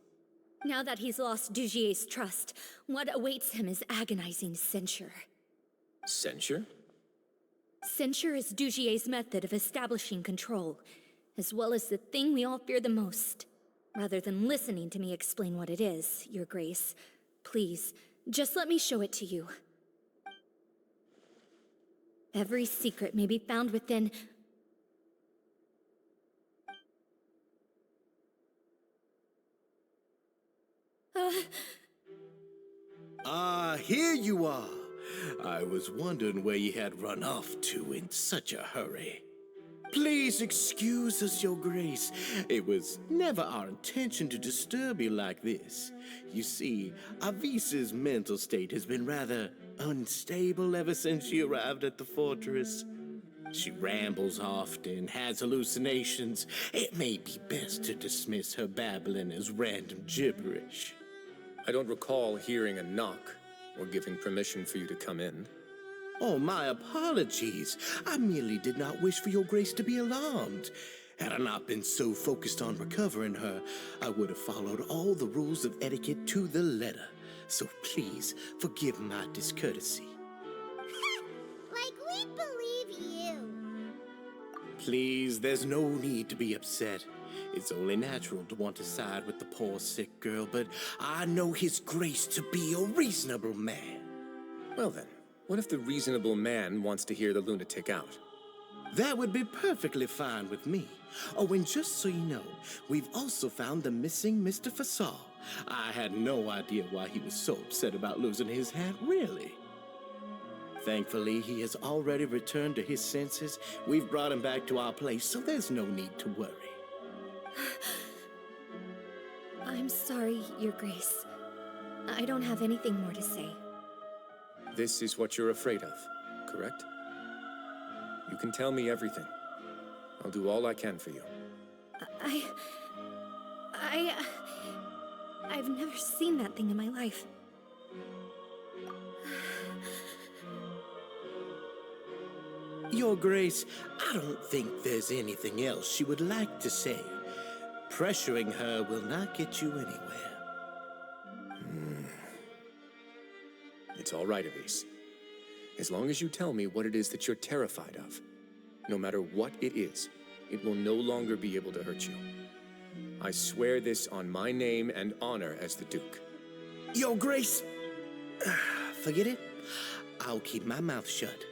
Now that he's lost Dugier's trust, what awaits him is agonizing censure. Censure? Censure is Dugier's method of establishing control, as well as the thing we all fear the most. Rather than listening to me explain what it is, Your Grace, please, just let me show it to you. Every secret may be found within... Here you are. I was wondering where you had run off to in such a hurry. Please excuse us, Your Grace. It was never our intention to disturb you like this. You see, Avisa's mental state has been rather unstable ever since she arrived at the fortress. She rambles often, has hallucinations. It may be best to dismiss her babbling as random gibberish. I don't recall hearing a knock or giving permission for you to come in. Oh, my apologies. I merely did not wish for Your Grace to be alarmed. Had I not been so focused on recovering her, I would have followed all the rules of etiquette to the letter. So please, forgive my discourtesy. Like we believe you. Please, there's no need to be upset. It's only natural to want to side with the poor sick girl, but I know His Grace to be a reasonable man. Well then, what if the reasonable man wants to hear the lunatic out? That would be perfectly fine with me. Oh, and just so you know, we've also found the missing Mr. Fasal. I had no idea why he was so upset about losing his hat, really. Thankfully, he has already returned to his senses. We've brought him back to our place, so there's no need to worry. I'm sorry, Your Grace. I don't have anything more to say. This is what you're afraid of, correct? You can tell me everything. I'll do all I can for you. I've never seen that thing in my life. Your Grace, I don't think there's anything else she would like to say. Pressuring her will not get you anywhere. It's all right, Avise. As long as you tell me what it is that you're terrified of, no matter what it is, it will no longer be able to hurt you. I swear this on my name and honor as the Duke. Your Grace, forget it. I'll keep my mouth shut.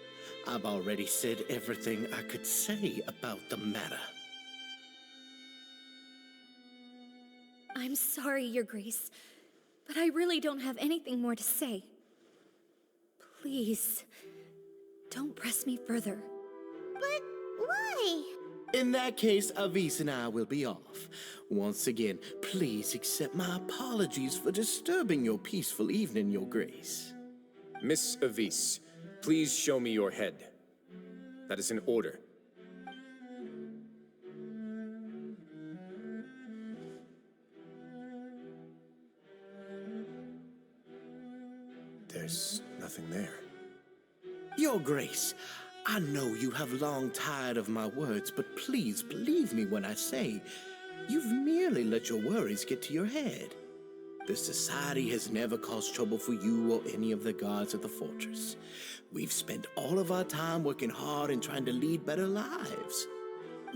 I've already said everything I could say about the matter. I'm sorry, Your Grace, but I really don't have anything more to say. Please, don't press me further. But why? In that case, Avise and I will be off. Once again, please accept my apologies for disturbing your peaceful evening, Your Grace. Miss Avise, please show me your head. That is an order. There's nothing there. Your Grace, I know you have long tired of my words, but please believe me when I say you've merely let your worries get to your head. The Society has never caused trouble for you or any of the guards of the fortress. We've spent all of our time working hard and trying to lead better lives.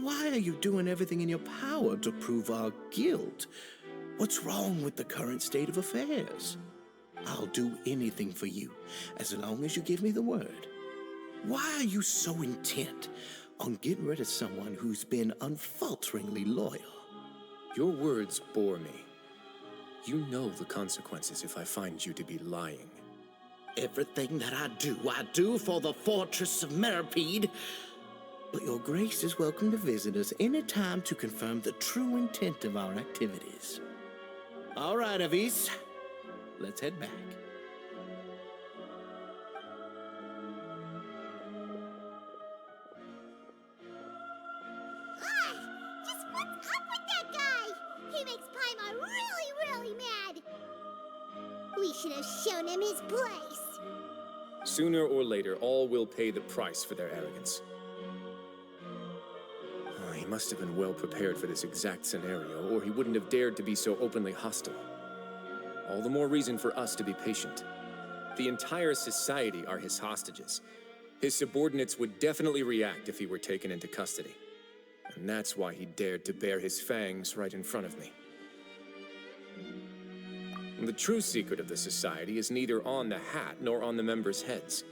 Why are you doing everything in your power to prove our guilt? What's wrong with the current state of affairs? I'll do anything for you, as long as you give me the word. Why are you so intent on getting rid of someone who's been unfalteringly loyal? Your words bore me. You know the consequences if I find you to be lying. Everything that I do for the Fortress of Meripede. But Your Grace is welcome to visit us any time to confirm the true intent of our activities. All right, Avise. Let's head back. Just what's up with that guy? He makes Paimon really mad. We should have shown him his place. Sooner or later, all will pay the price for their arrogance. Oh, he must have been well prepared for this exact scenario, or he wouldn't have dared to be so openly hostile. All the more reason for us to be patient. The entire society are his hostages. His subordinates would definitely react if he were taken into custody. And that's why he dared to bare his fangs right in front of me. The true secret of the society is neither on the hat nor on the members' heads.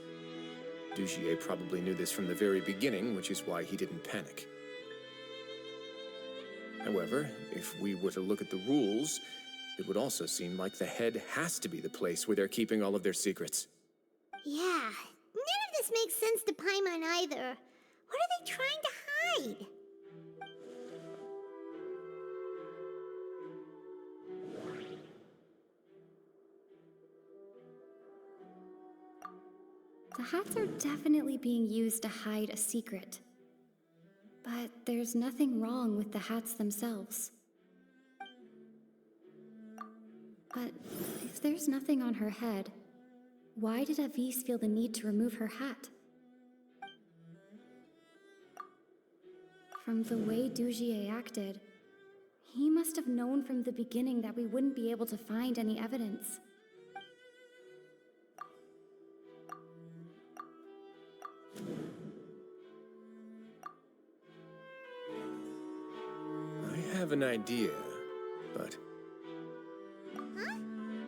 Dugier probably knew this from the very beginning, which is why he didn't panic. However, if we were to look at the rules, it would also seem like the head has to be the place where they're keeping all of their secrets. Yeah, none of this makes sense to Paimon either. What are they trying to hide? The hats are definitely being used to hide a secret. But there's nothing wrong with the hats themselves. But if there's nothing on her head, why did Avis feel the need to remove her hat? From the way Dugier acted, he must have known from the beginning that we wouldn't be able to find any evidence. I have an idea, but... Huh?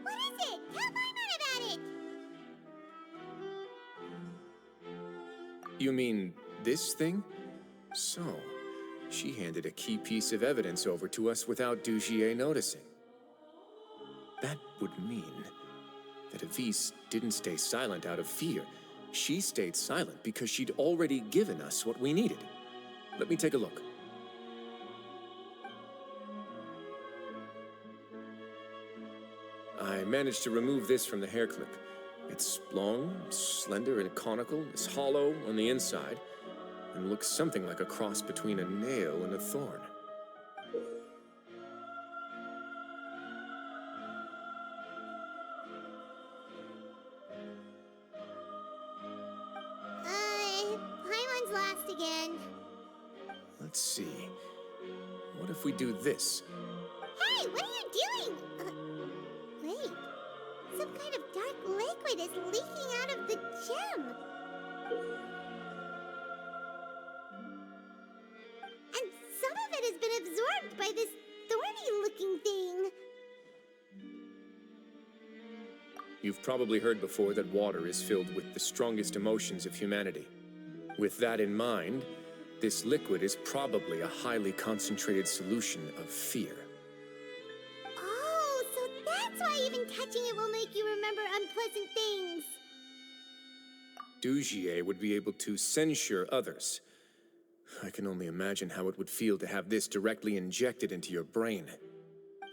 What is it? Tell Paimon about it! You mean this thing? So, she handed a key piece of evidence over to us without Dugier noticing. That would mean that Avis didn't stay silent out of fear. She stayed silent because she'd already given us what we needed. Let me take a look. I managed to remove this from the hair clip. It's long, slender, and conical, it's hollow on the inside, and looks something like a cross between a nail and a thorn. Paimon's lost again. Let's see. What if we do this? Hey, what are you doing? Wait. Some kind of dark liquid is leaking out of the gem. And some of it has been absorbed by this thorny-looking thing. You've probably heard before that water is filled with the strongest emotions of humanity. With that in mind, this liquid is probably a highly concentrated solution of fear. Oh, so that's why even touching it will make you remember unpleasant things. Dugier would be able to censure others. I can only imagine how it would feel to have this directly injected into your brain.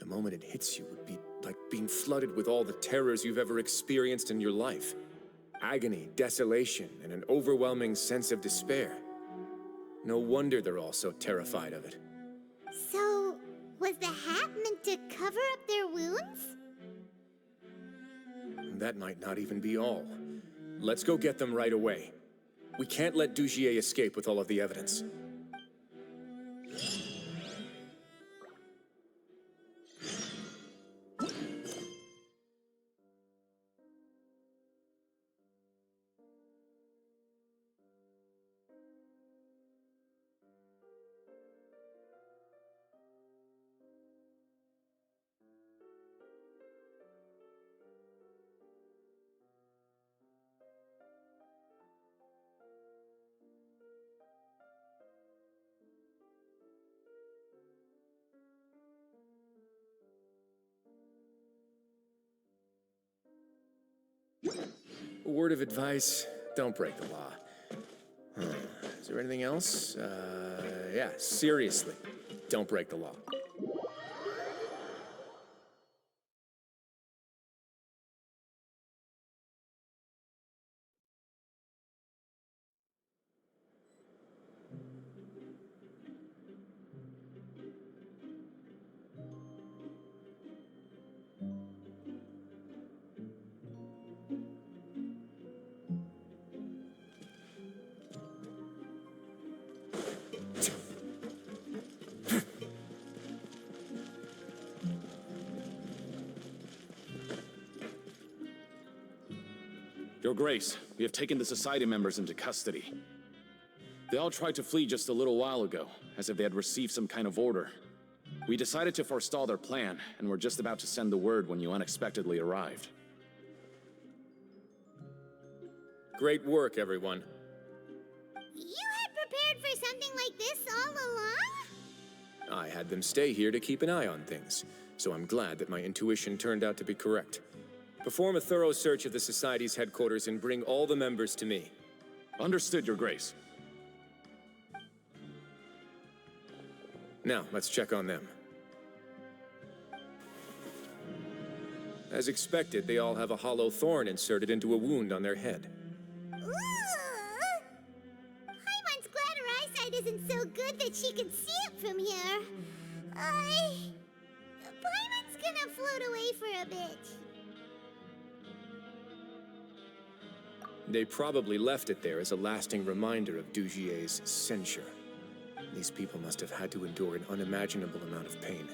The moment it hits you would be like being flooded with all the terrors you've ever experienced in your life. Agony, desolation, and an overwhelming sense of despair. No wonder they're all so terrified of it. So, was the hat meant to cover up their wounds? That might not even be all. Let's go get them right away. We can't let Dugier escape with all of the evidence. A word of advice, don't break the law. Is there anything else? Yeah, seriously, don't break the law. Your Grace, we have taken the Society members into custody. They all tried to flee just a little while ago, as if they had received some kind of order. We decided to forestall their plan, and were just about to send the word when you unexpectedly arrived. Great work, everyone. You had prepared for something like this all along? I had them stay here to keep an eye on things, so I'm glad that my intuition turned out to be correct. Perform a thorough search of the Society's headquarters and bring all the members to me. Understood, Your Grace. Now, let's check on them. As expected, they all have a hollow thorn inserted into a wound on their head. Ooh! Paimon's glad her eyesight isn't so good that she can see it from here. Paimon's gonna float away for a bit. They probably left it there as a lasting reminder of Dugier's censure. These people must have had to endure an unimaginable amount of pain.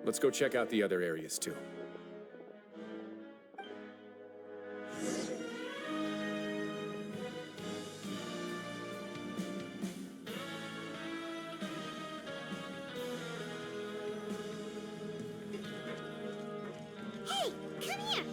Let's go check out the other areas, too. Hey, come here!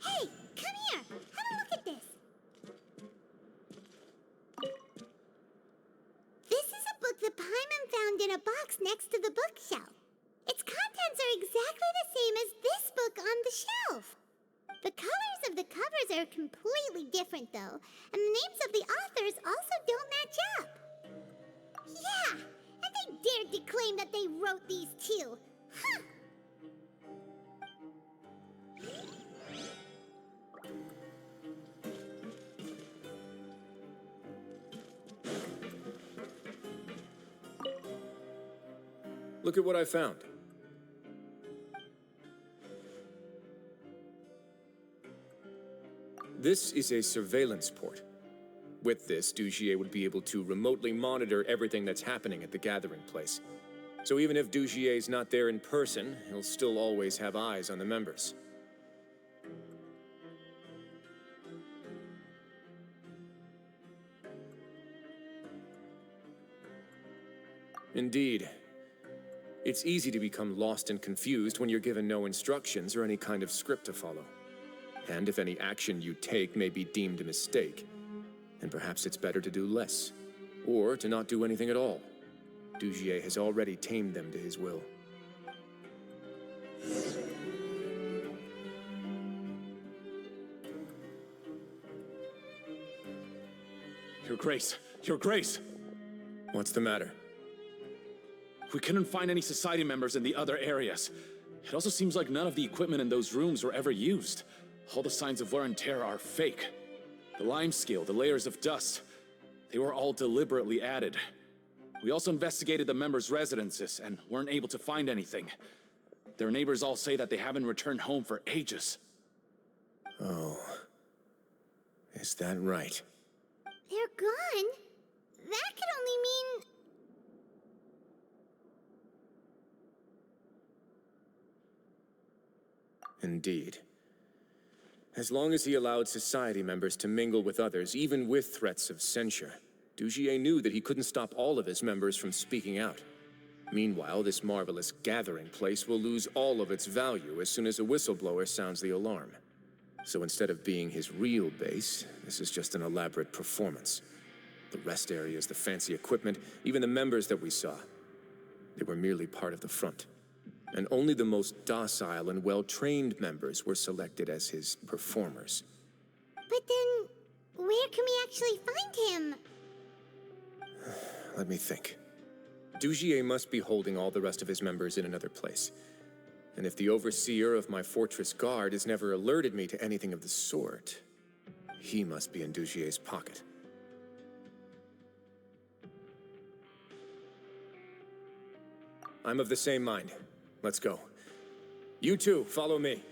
Hey, come here! Have a look at this. This is a book that Paimon found in a box next to the bookshelf. Its contents are exactly the same as this book on the shelf. The colors of the covers are completely different, though, and the names of the authors also don't match up. Yeah, and they dared to claim that they wrote these too. Huh! Look at what I found. This is a surveillance port. With this, Dugier would be able to remotely monitor everything that's happening at the gathering place. So even if Dugier's not there in person, he'll still always have eyes on the members. Indeed. It's easy to become lost and confused when you're given no instructions or any kind of script to follow. And if any action you take may be deemed a mistake, then perhaps it's better to do less, or to not do anything at all. Dugier has already tamed them to his will. Your Grace! Your Grace! What's the matter? We couldn't find any Society members in the other areas. It also seems like none of the equipment in those rooms were ever used. All the signs of wear and tear are fake. The lime scale, the layers of dust, they were all deliberately added. We also investigated the members' residences and weren't able to find anything. Their neighbors all say that they haven't returned home for ages. Oh. Is that right? They're gone? That could only mean... Indeed. As long as he allowed Society members to mingle with others, even with threats of censure, Dugier knew that he couldn't stop all of his members from speaking out. Meanwhile, this marvelous gathering place will lose all of its value as soon as a whistleblower sounds the alarm. So instead of being his real base, this is just an elaborate performance. The rest areas, the fancy equipment, even the members that we saw, they were merely part of the front. And only the most docile and well-trained members were selected as his performers. But then, where can we actually find him? Let me think. Dugier must be holding all the rest of his members in another place. And if the overseer of my fortress guard has never alerted me to anything of the sort, he must be in Dugier's pocket. I'm of the same mind. Let's go. You two, follow me.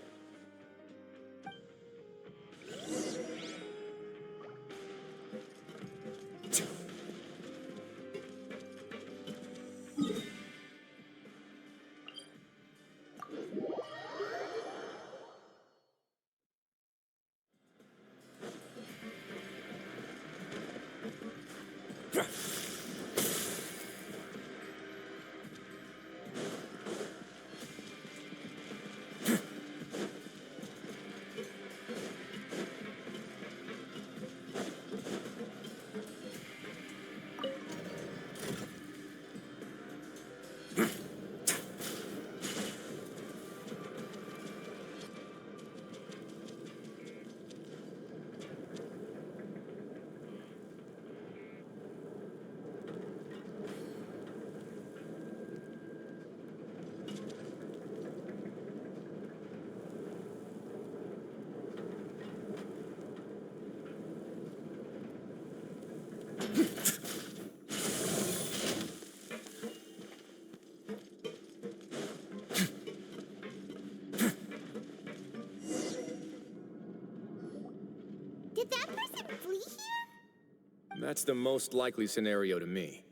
Did that person flee here? That's the most likely scenario to me.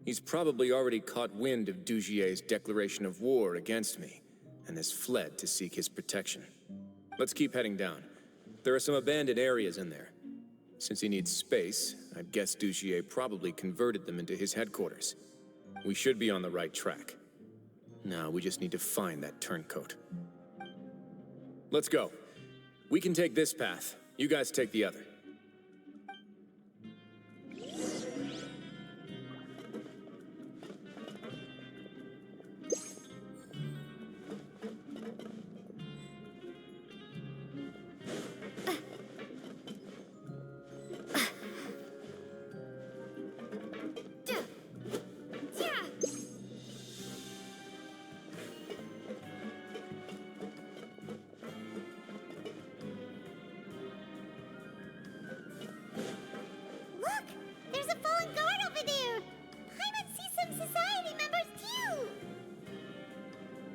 He's probably already caught wind of Dugier's declaration of war against me, and has fled to seek his protection. Let's keep heading down. There are some abandoned areas in there. Since he needs space, I'd guess Dugier probably converted them into his headquarters. We should be on the right track. Now we just need to find that turncoat. Let's go. We can take this path. You guys take the other.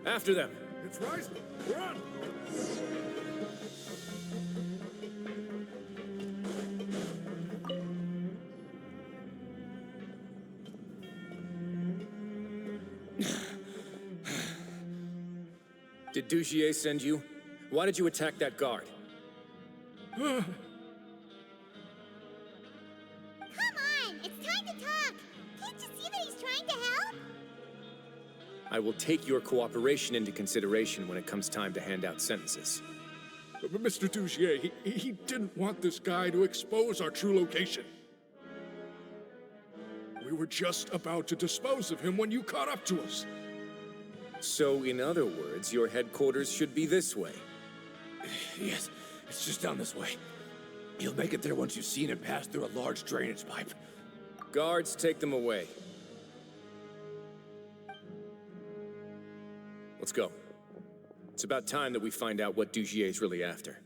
After them. It's Wriothesley. Run! Did Dugier send you? Why did you attack that guard? Come on! It's time to talk! Can't you see that he's trying to help? I will take your cooperation into consideration when it comes time to hand out sentences. But Mr. Dugier, he didn't want this guy to expose our true location. We were just about to dispose of him when you caught up to us. So, in other words, your headquarters should be this way. Yes, it's just down this way. You'll make it there once you've seen it pass through a large drainage pipe. Guards, take them away. Let's go. It's about time that we find out what Dugier's really after.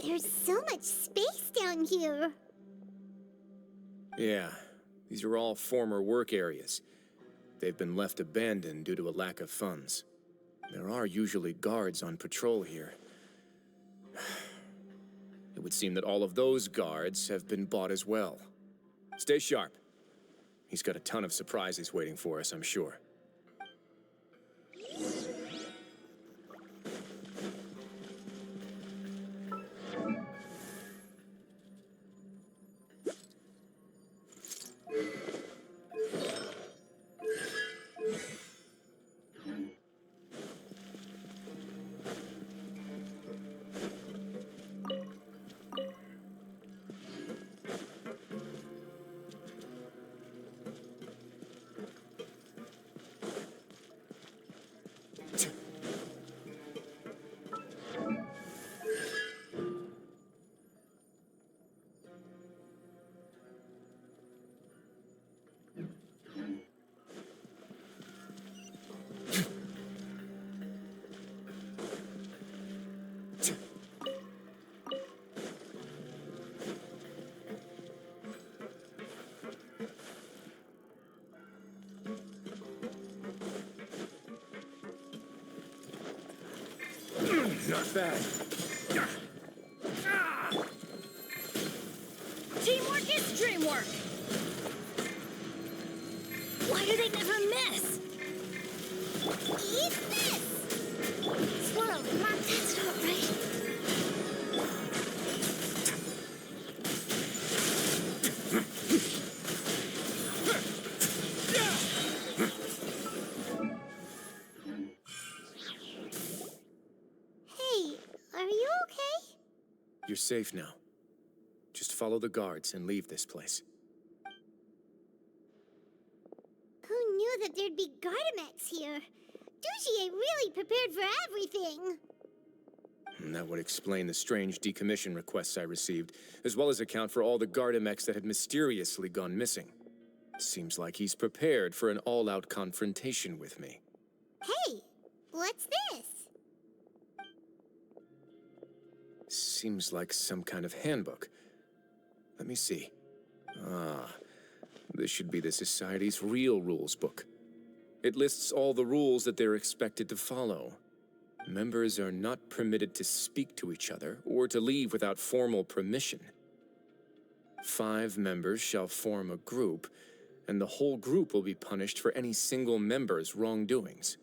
There's so much space down here. Yeah, these are all former work areas. They've been left abandoned due to a lack of funds. There are usually guards on patrol here. It would seem that all of those guards have been bought as well. Stay sharp. He's got a ton of surprises waiting for us, I'm sure. not bad. Teamwork is dreamwork! Why do they never miss? Eat this! Swirl, Mark, that's not right. Hey, are you okay? You're safe now. Just follow the guards and leave this place. Who knew that there'd be Gardamex here? Dugier really prepared for everything. And that would explain the strange decommission requests I received, as well as account for all the Gardamex that had mysteriously gone missing. Seems like he's prepared for an all-out confrontation with me. Hey, what's this? Seems like some kind of handbook. Let me see. Ah, this should be the Society's real rules book. It lists all the rules that they're expected to follow. Members are not permitted to speak to each other or to leave without formal permission. 5 members shall form a group, and the whole group will be punished for any single member's wrongdoings.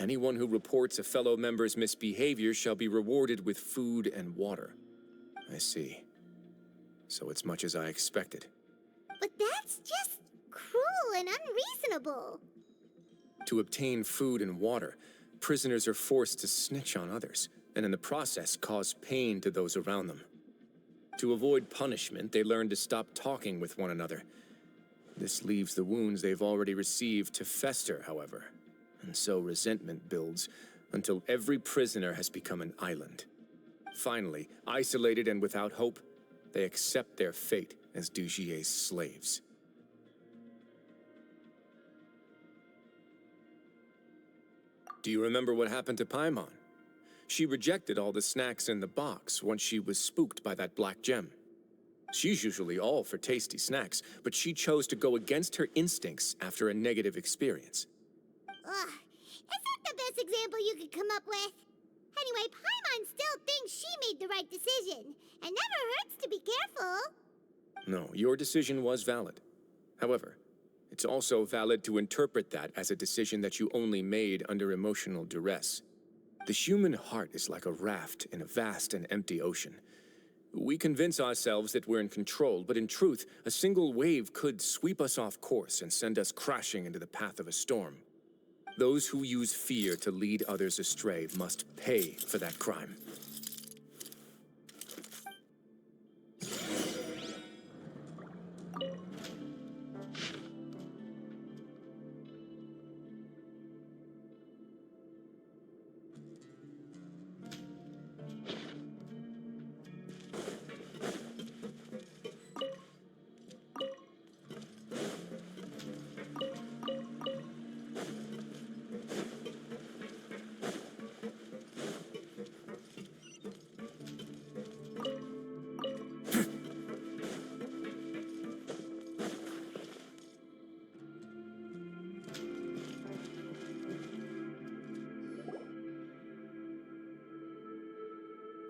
Anyone who reports a fellow member's misbehavior shall be rewarded with food and water. I see. So it's much as I expected. But that's just cruel and unreasonable. To obtain food and water, prisoners are forced to snitch on others, and in the process cause pain to those around them. To avoid punishment, they learn to stop talking with one another. This leaves the wounds they've already received to fester, however, and so resentment builds until every prisoner has become an island. Finally, isolated and without hope, they accept their fate as Dugier's slaves. Do you remember what happened to Paimon? She rejected all the snacks in the box once she was spooked by that black gem. She's usually all for tasty snacks, but she chose to go against her instincts after a negative experience. Ugh, is that the best example you could come up with? Anyway, Paimon still thinks she made the right decision. It never hurts to be careful. No, your decision was valid. However, it's also valid to interpret that as a decision that you only made under emotional duress. The human heart is like a raft in a vast and empty ocean. We convince ourselves that we're in control, but in truth, a single wave could sweep us off course and send us crashing into the path of a storm. Those who use fear to lead others astray must pay for that crime.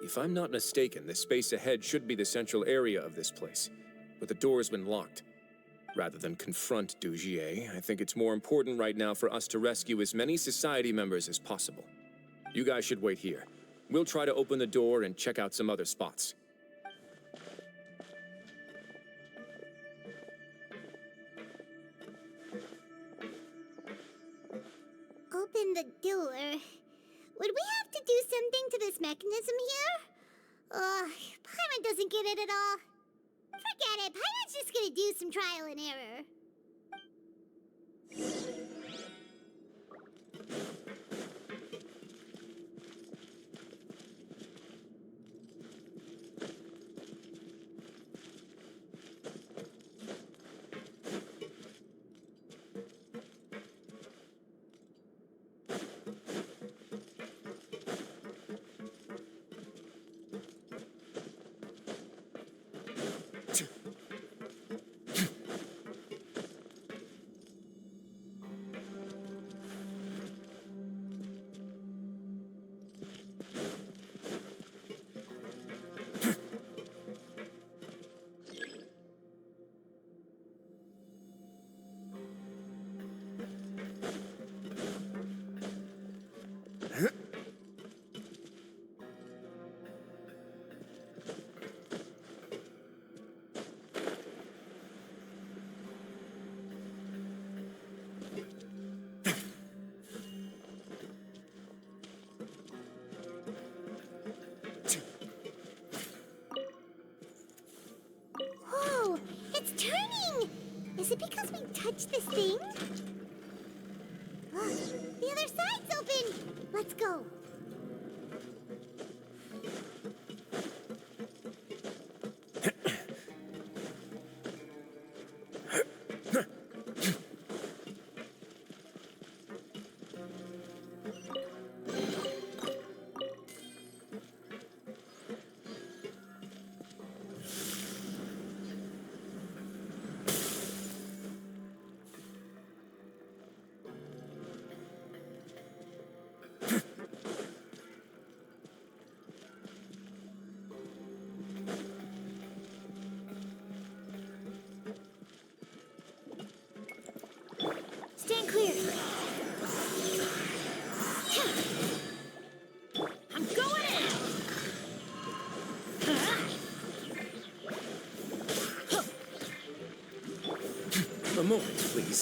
If I'm not mistaken, the space ahead should be the central area of this place, but the door's been locked. Rather than confront Dugier, I think it's more important right now for us to rescue as many Society members as possible. You guys should wait here. We'll try to open the door and check out some other spots. Open the door. Would we have to do something to this mechanism here? Paimon doesn't get it at all. Forget it. Paimon's just gonna do some trial and error. touch this thing? The other side's open! Let's go. Stand clear. I'm going in. A moment, please.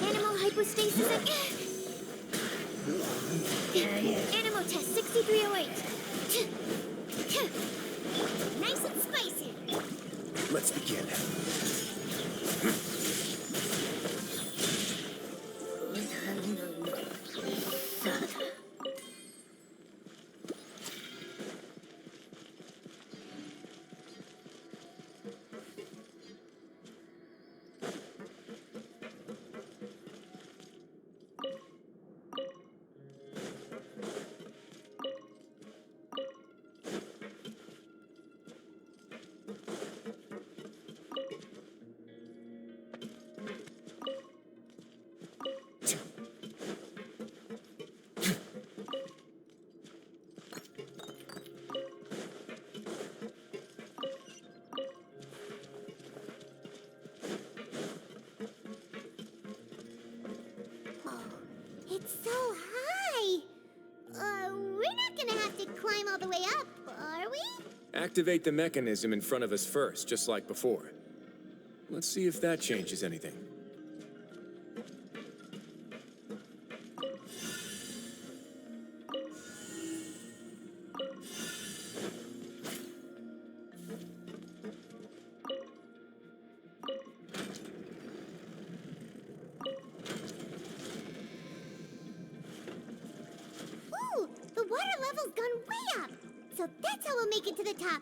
Animal hypostasis again. Animal test 6308. Nice and spicy. Let's begin. It's so high. We're not gonna have to climb all the way up, are we? Activate the mechanism in front of us first, just like before. Let's see if that changes anything. Ooh, the water level's gone way up. So that's how we'll make it to the top.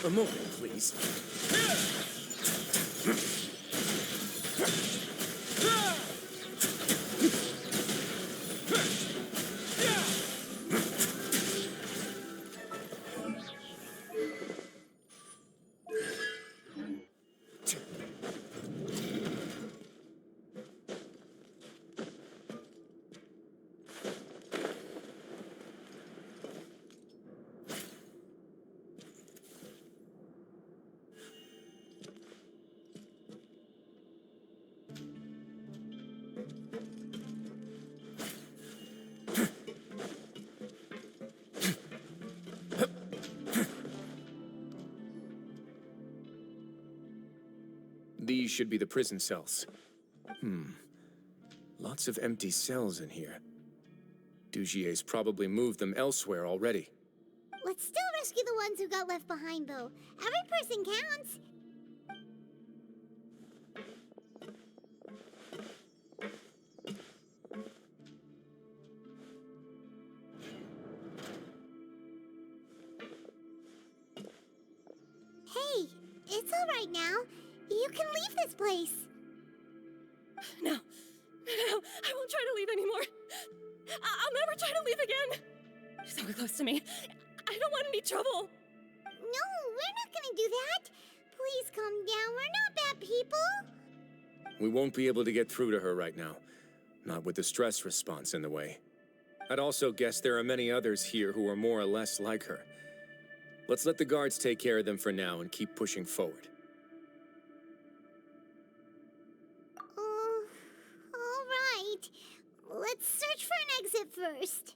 A moment, please. These should be the prison cells. Lots of empty cells in here. Dugier's probably moved them elsewhere already. Let's still rescue the ones who got left behind, though. Every person counts. Hey, it's all right now. You can leave this place. No, I won't try to leave anymore. I'll never try to leave again. Don't get close to me. I don't want any trouble. No, we're not gonna do that. Please calm down. We're not bad people. We won't be able to get through to her right now. Not with the stress response in the way. I'd also guess there are many others here who are more or less like her. Let's let the guards take care of them for now and keep pushing forward. All right. Let's search for an exit first.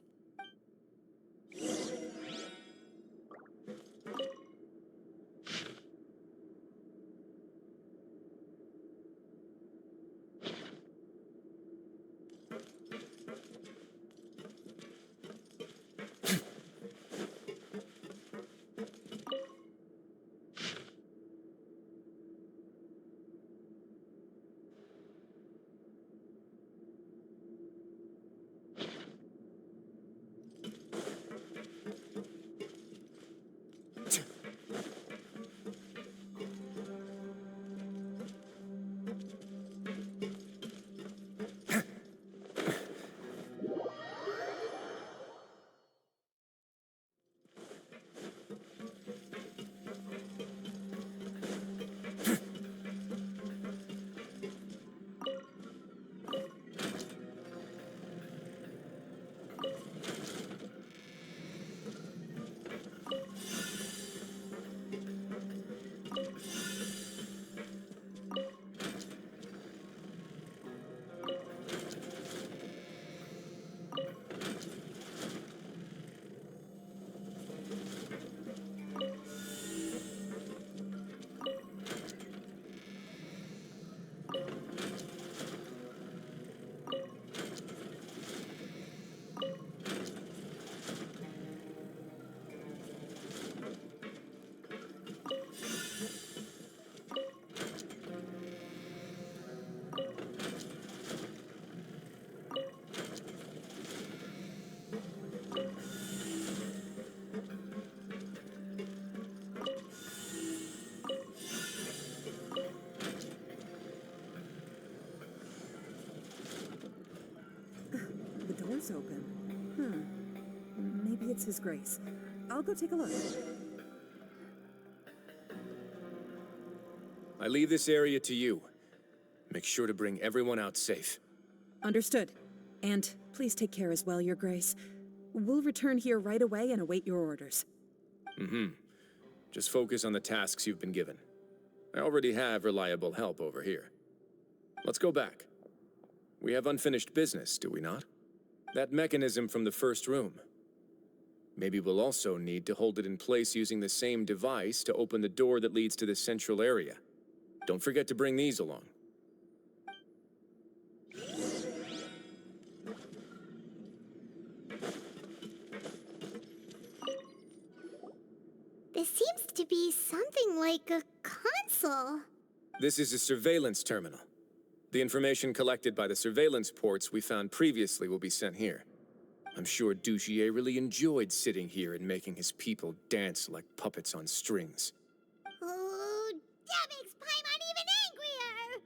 The door's open. Maybe it's His Grace. I'll go take a look. I leave this area to you. Make sure to bring everyone out safe. Understood. And please take care as well, Your Grace. We'll return here right away and await your orders. Just focus on the tasks you've been given. I already have reliable help over here. Let's go back. We have unfinished business, do we not? That mechanism from the first room. Maybe we'll also need to hold it in place using the same device to open the door that leads to the central area. Don't forget to bring these along. This seems to be something like a console. This is a surveillance terminal. The information collected by the surveillance ports we found previously will be sent here. I'm sure Dugier really enjoyed sitting here and making his people dance like puppets on strings. Oh, that makes Paimon even angrier!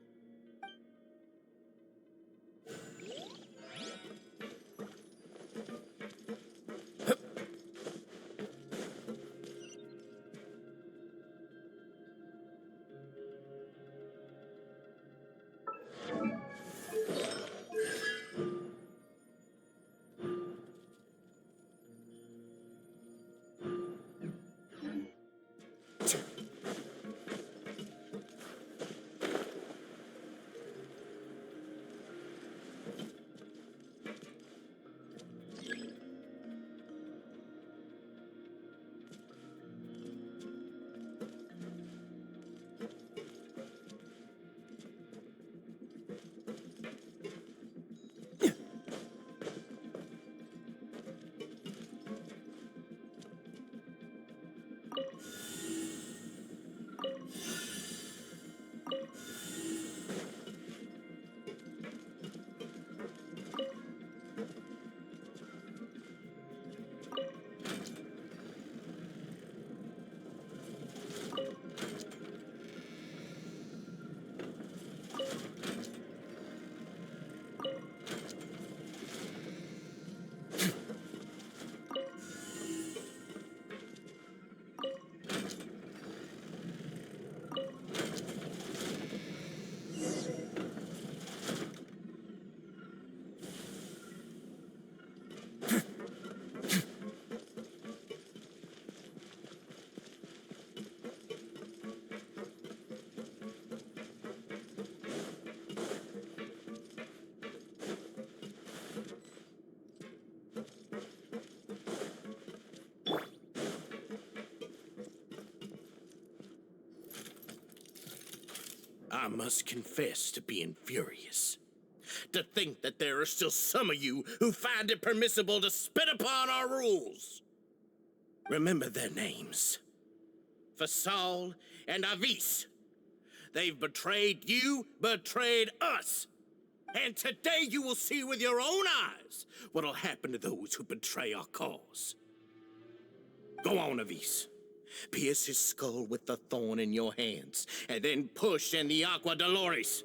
I must confess to being furious. To think that there are still some of you who find it permissible to spit upon our rules. Remember their names. Fasal and Avis. They've betrayed you, betrayed us. And today you will see with your own eyes what'll happen to those who betray our cause. Go on, Avis. Pierce his skull with the thorn in your hands, and then push in the Aqua Dolores.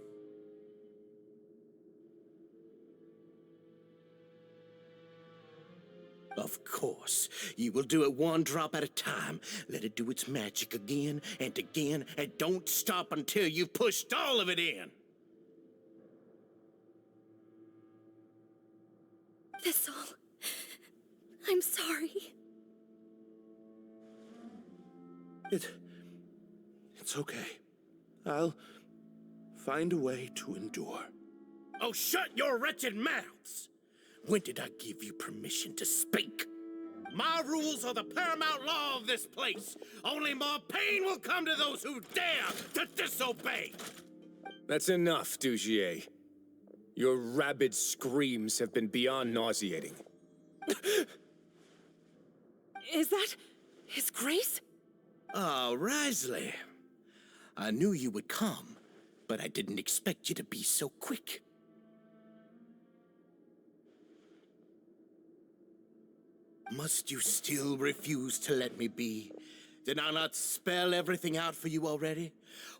Of course, you will do it one drop at a time. Let it do its magic again, and don't stop until you've pushed all of it in. Thistle, I'm sorry. It's okay. I'll find a way to endure. Oh, shut your wretched mouths! When did I give you permission to speak? My rules are the paramount law of this place. Only more pain will come to those who dare to disobey. That's enough, Dugier. Your rabid screams have been beyond nauseating. Is that His Grace? Oh, Wriothesley. I knew you would come, but I didn't expect you to be so quick. Must you still refuse to let me be? Did I not spell everything out for you already?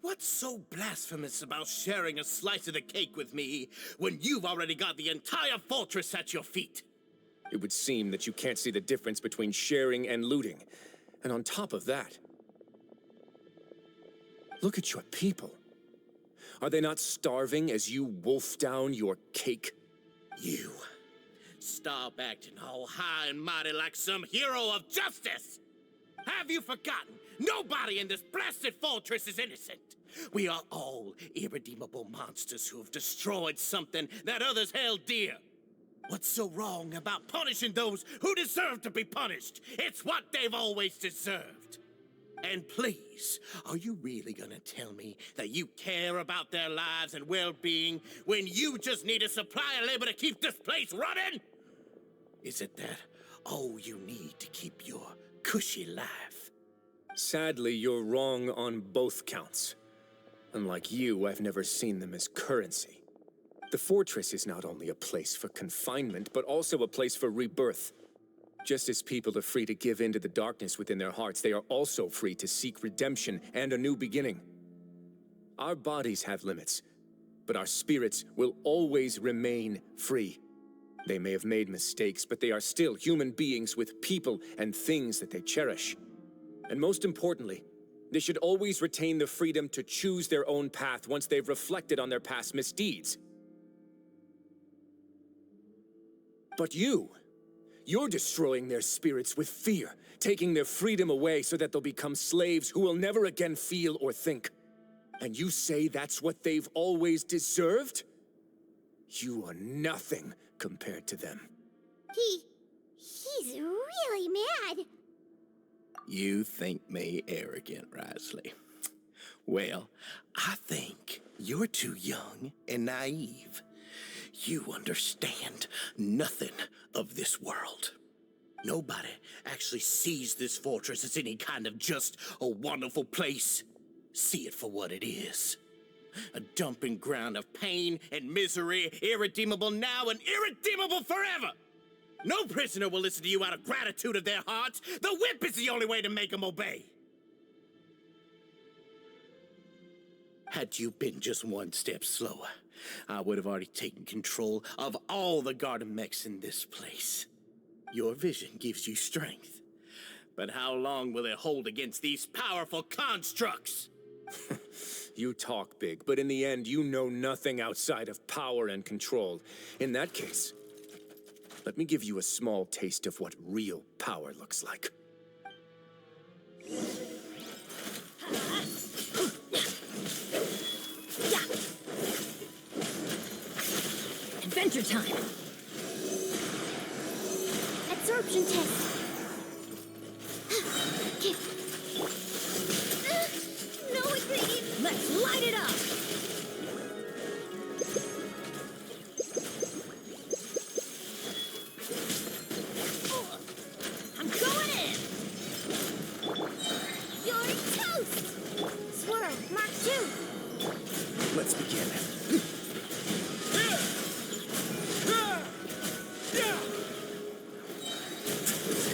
What's so blasphemous about sharing a slice of the cake with me when you've already got the entire fortress at your feet? It would seem that you can't see the difference between sharing and looting. And on top of that, look at your people. Are they not starving as you wolf down your cake? You. Stop acting all high and mighty like some hero of justice! Have you forgotten? Nobody in this blasted fortress is innocent. We are all irredeemable monsters who have destroyed something that others held dear. What's so wrong about punishing those who deserve to be punished? It's what they've always deserved. And please, are you really gonna tell me that you care about their lives and well-being when you just need a supply of labor to keep this place running? Is it that all you need to keep your cushy life? Sadly, you're wrong on both counts. Unlike you, I've never seen them as currency. The fortress is not only a place for confinement, but also a place for rebirth. Just as people are free to give in to the darkness within their hearts, they are also free to seek redemption and a new beginning. Our bodies have limits, but our spirits will always remain free. They may have made mistakes, but they are still human beings with people and things that they cherish. And most importantly, they should always retain the freedom to choose their own path once they've reflected on their past misdeeds. But you're destroying their spirits with fear, taking their freedom away so that they'll become slaves who will never again feel or think. And you say that's what they've always deserved? You are nothing compared to them. He's really mad. You think me arrogant, Wriothesley? Well, I think you're too young and naive. You understand nothing of this world. Nobody actually sees this fortress as any kind of just a wonderful place. See it for what it is. A dumping ground of pain and misery, irredeemable now and irredeemable forever. No prisoner will listen to you out of gratitude of their hearts. The whip is the only way to make them obey. Had you been just one step slower, I would have already taken control of all the garden mechs in this place. Your vision gives you strength. But how long will it hold against these powerful constructs? You talk big, but in the end, you know nothing outside of power and control. In that case, let me give you a small taste of what real power looks like. Adventure time! Absorption test. No ingredient. Let's light it up!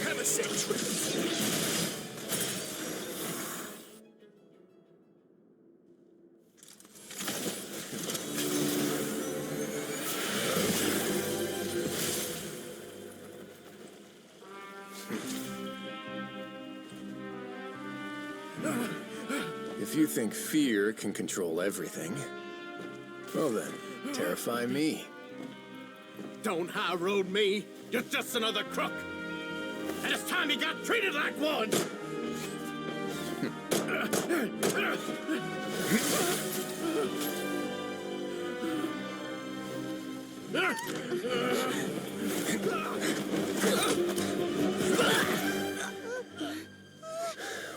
Have a seat. If you think fear can control everything, well then, terrify me. Don't high road me. You're just another crook. And it's time you got treated like one.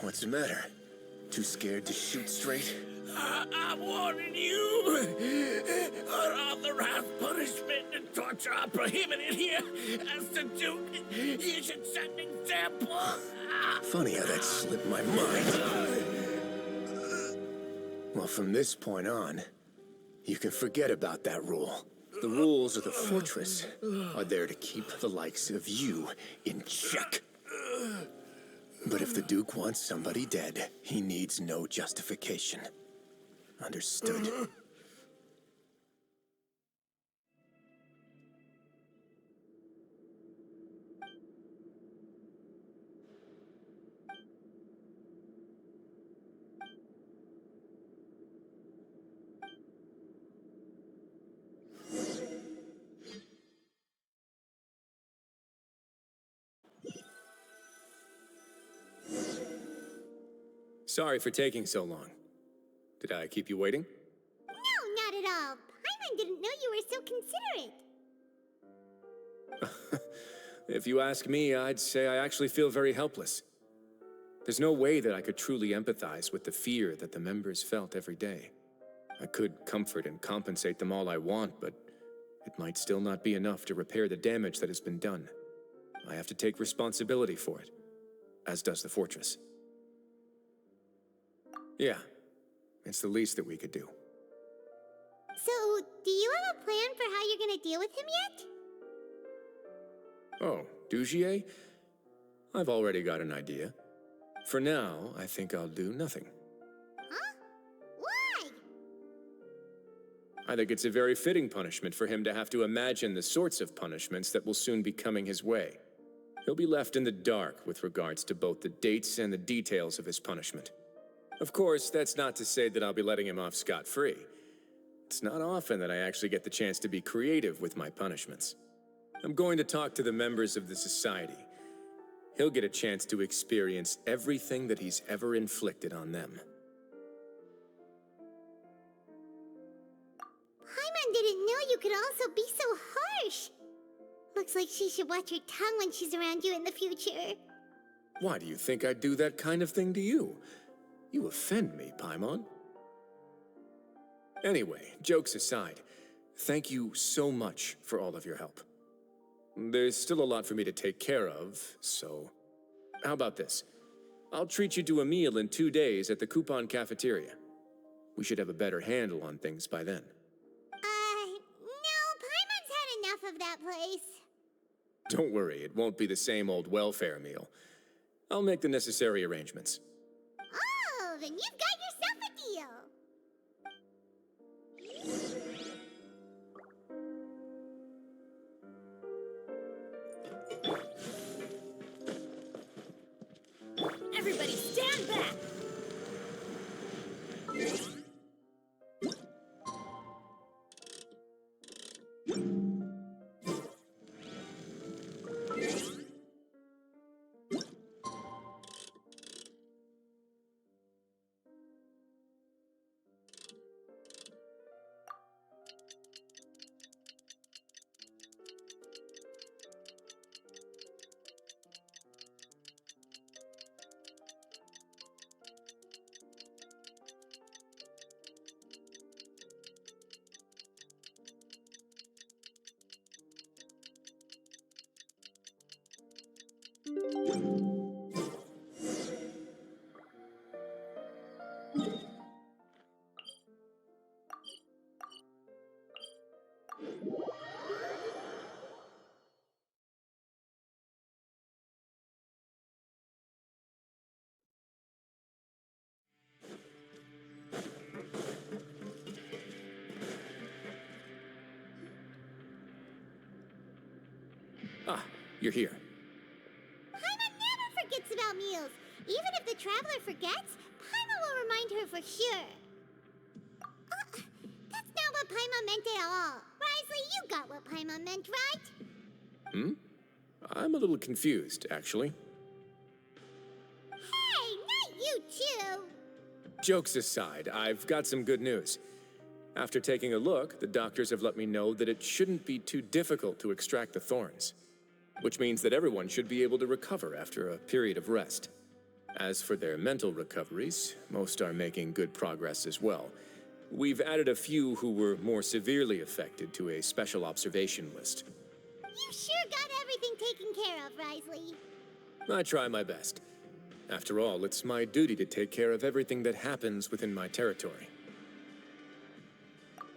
What's the matter? Too scared to shoot straight? I'm warning you. Unauthorized punishment and torture are prohibited here. As the Duke, you should set an example. Funny how that slipped my mind. Well, from this point on, you can forget about that rule. The rules of the fortress are there to keep the likes of you in check. But if the Duke wants somebody dead, he needs no justification. Understood? Sorry for taking so long. Did I keep you waiting? No, not at all. Paimon didn't know you were so considerate. If you ask me, I'd say I actually feel very helpless. There's no way that I could truly empathize with the fear that the members felt every day. I could comfort and compensate them all I want, but it might still not be enough to repair the damage that has been done. I have to take responsibility for it, as does the fortress. Yeah, it's the least that we could do. So, do you have a plan for how you're gonna deal with him yet? Oh, Dugier? I've already got an idea. For now, I think I'll do nothing. Huh? Why? I think it's a very fitting punishment for him to have to imagine the sorts of punishments that will soon be coming his way. He'll be left in the dark with regards to both the dates and the details of his punishment. Of course, that's not to say that I'll be letting him off scot-free. It's not often that I actually get the chance to be creative with my punishments. I'm going to talk to the members of the society. He'll get a chance to experience everything that he's ever inflicted on them. Paimon didn't know you could also be so harsh. Looks like she should watch her tongue when she's around you in the future. Why do you think I'd do that kind of thing to you? You offend me, Paimon. Anyway, jokes aside, thank you so much for all of your help. There's still a lot for me to take care of, so... How about this? I'll treat you to a meal in 2 days at the Coupon Cafeteria. We should have a better handle on things by then. No, Paimon's had enough of that place. Don't worry, it won't be the same old welfare meal. I'll make the necessary arrangements. Oh, then you've got yourself a deal. Everybody stand back! Ah, you're here. Paimon never forgets about meals. Even if the traveler forgets, Paimon will remind her for sure. That's not what Paimon meant at all. Wriothesley, you got what Paimon meant, right? I'm a little confused, actually. Hey, not you too. Jokes aside, I've got some good news. After taking a look, the doctors have let me know that it shouldn't be too difficult to extract the thorns, which means that everyone should be able to recover after a period of rest. As for their mental recoveries, most are making good progress as well. We've added a few who were more severely affected to a special observation list. You sure got everything taken care of, Wriothesley. I try my best. After all, it's my duty to take care of everything that happens within my territory.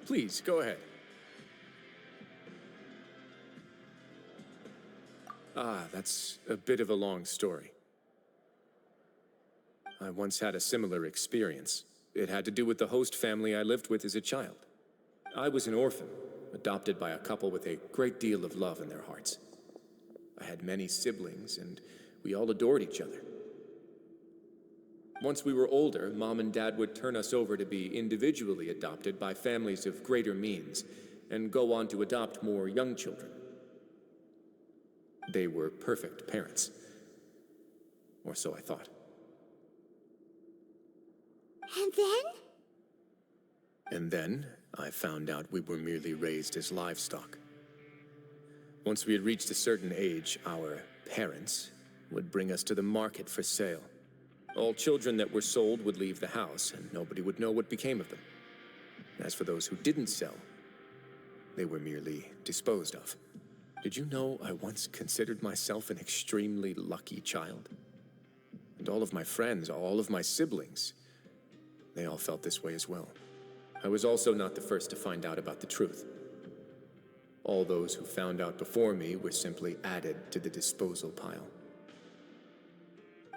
Please, go ahead. Ah, that's a bit of a long story. I once had a similar experience. It had to do with the host family I lived with as a child. I was an orphan, adopted by a couple with a great deal of love in their hearts. I had many siblings, and we all adored each other. Once we were older, Mom and Dad would turn us over to be individually adopted by families of greater means, and go on to adopt more young children. They were perfect parents. Or so I thought. And then? And then, I found out we were merely raised as livestock. Once we had reached a certain age, our parents would bring us to the market for sale. All children that were sold would leave the house, and nobody would know what became of them. As for those who didn't sell, they were merely disposed of. Did you know I once considered myself an extremely lucky child? And all of my friends, all of my siblings, they all felt this way as well. I was also not the first to find out about the truth. All those who found out before me were simply added to the disposal pile.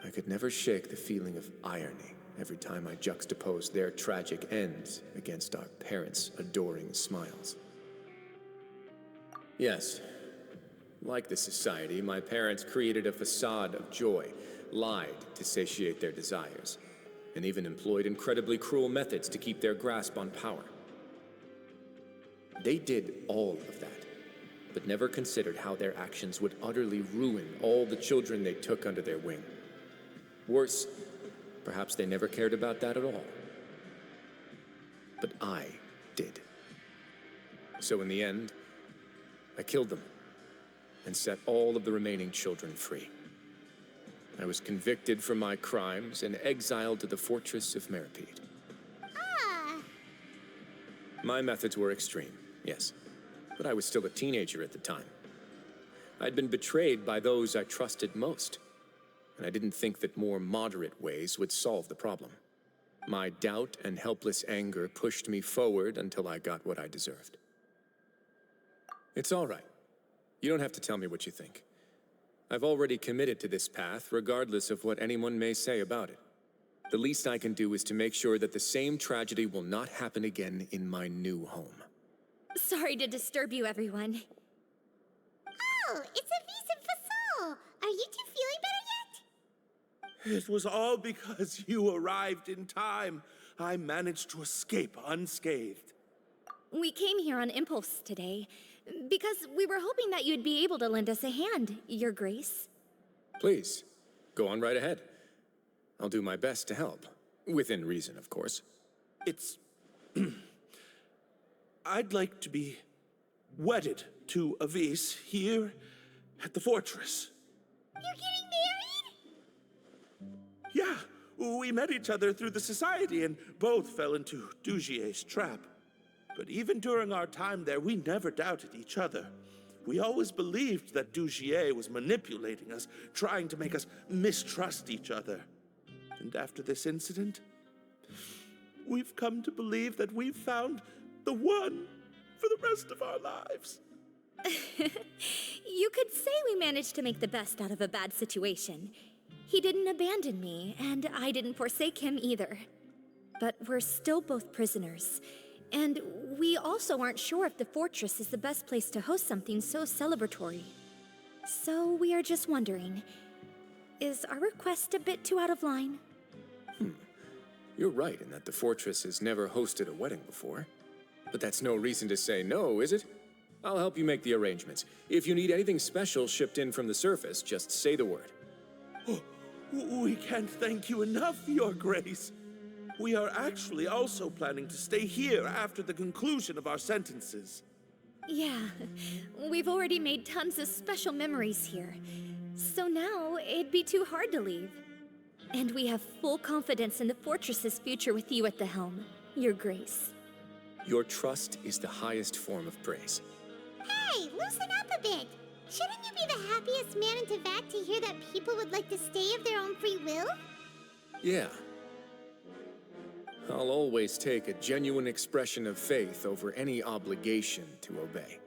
I could never shake the feeling of irony every time I juxtaposed their tragic ends against our parents' adoring smiles. Yes, like the society, my parents created a facade of joy, lied to satiate their desires, and even employed incredibly cruel methods to keep their grasp on power. They did all of that, but never considered how their actions would utterly ruin all the children they took under their wing. Worse, perhaps they never cared about that at all. But I did. So in the end, I killed them and set all of the remaining children free. I was convicted for my crimes and exiled to the fortress of Meripede. Ah! My methods were extreme, yes, but I was still a teenager at the time. I'd been betrayed by those I trusted most, and I didn't think that more moderate ways would solve the problem. My doubt and helpless anger pushed me forward until I got what I deserved. It's all right. You don't have to tell me what you think. I've already committed to this path, regardless of what anyone may say about it. The least I can do is to make sure that the same tragedy will not happen again in my new home. Sorry to disturb you, everyone. Oh, it's a Visa Fasol. Are you two feeling better yet? It was all because you arrived in time. I managed to escape unscathed. We came here on impulse today, because we were hoping that you'd be able to lend us a hand, Your Grace. Please, go on right ahead. I'll do my best to help. Within reason, of course. It's... I'd like to be wedded to Avis here at the fortress. You're getting married? Yeah, we met each other through the society and both fell into Dugier's trap. But even during our time there, we never doubted each other. We always believed that Dugier was manipulating us, trying to make us mistrust each other. And after this incident, we've come to believe that we've found the one for the rest of our lives. You could say we managed to make the best out of a bad situation. He didn't abandon me, and I didn't forsake him either. But we're still both prisoners. And we also aren't sure if the fortress is the best place to host something so celebratory. So we are just wondering, is our request a bit too out of line? You're right in that the fortress has never hosted a wedding before. But that's no reason to say no, is it? I'll help you make the arrangements. If you need anything special shipped in from the surface, just say the word. We can't thank you enough, Your Grace. We are actually also planning to stay here after the conclusion of our sentences. Yeah, we've already made tons of special memories here. So now, it'd be too hard to leave. And we have full confidence in the fortress's future with you at the helm, Your Grace. Your trust is the highest form of praise. Hey, loosen up a bit. Shouldn't you be the happiest man in Teyvat to hear that people would like to stay of their own free will? Yeah. I'll always take a genuine expression of faith over any obligation to obey.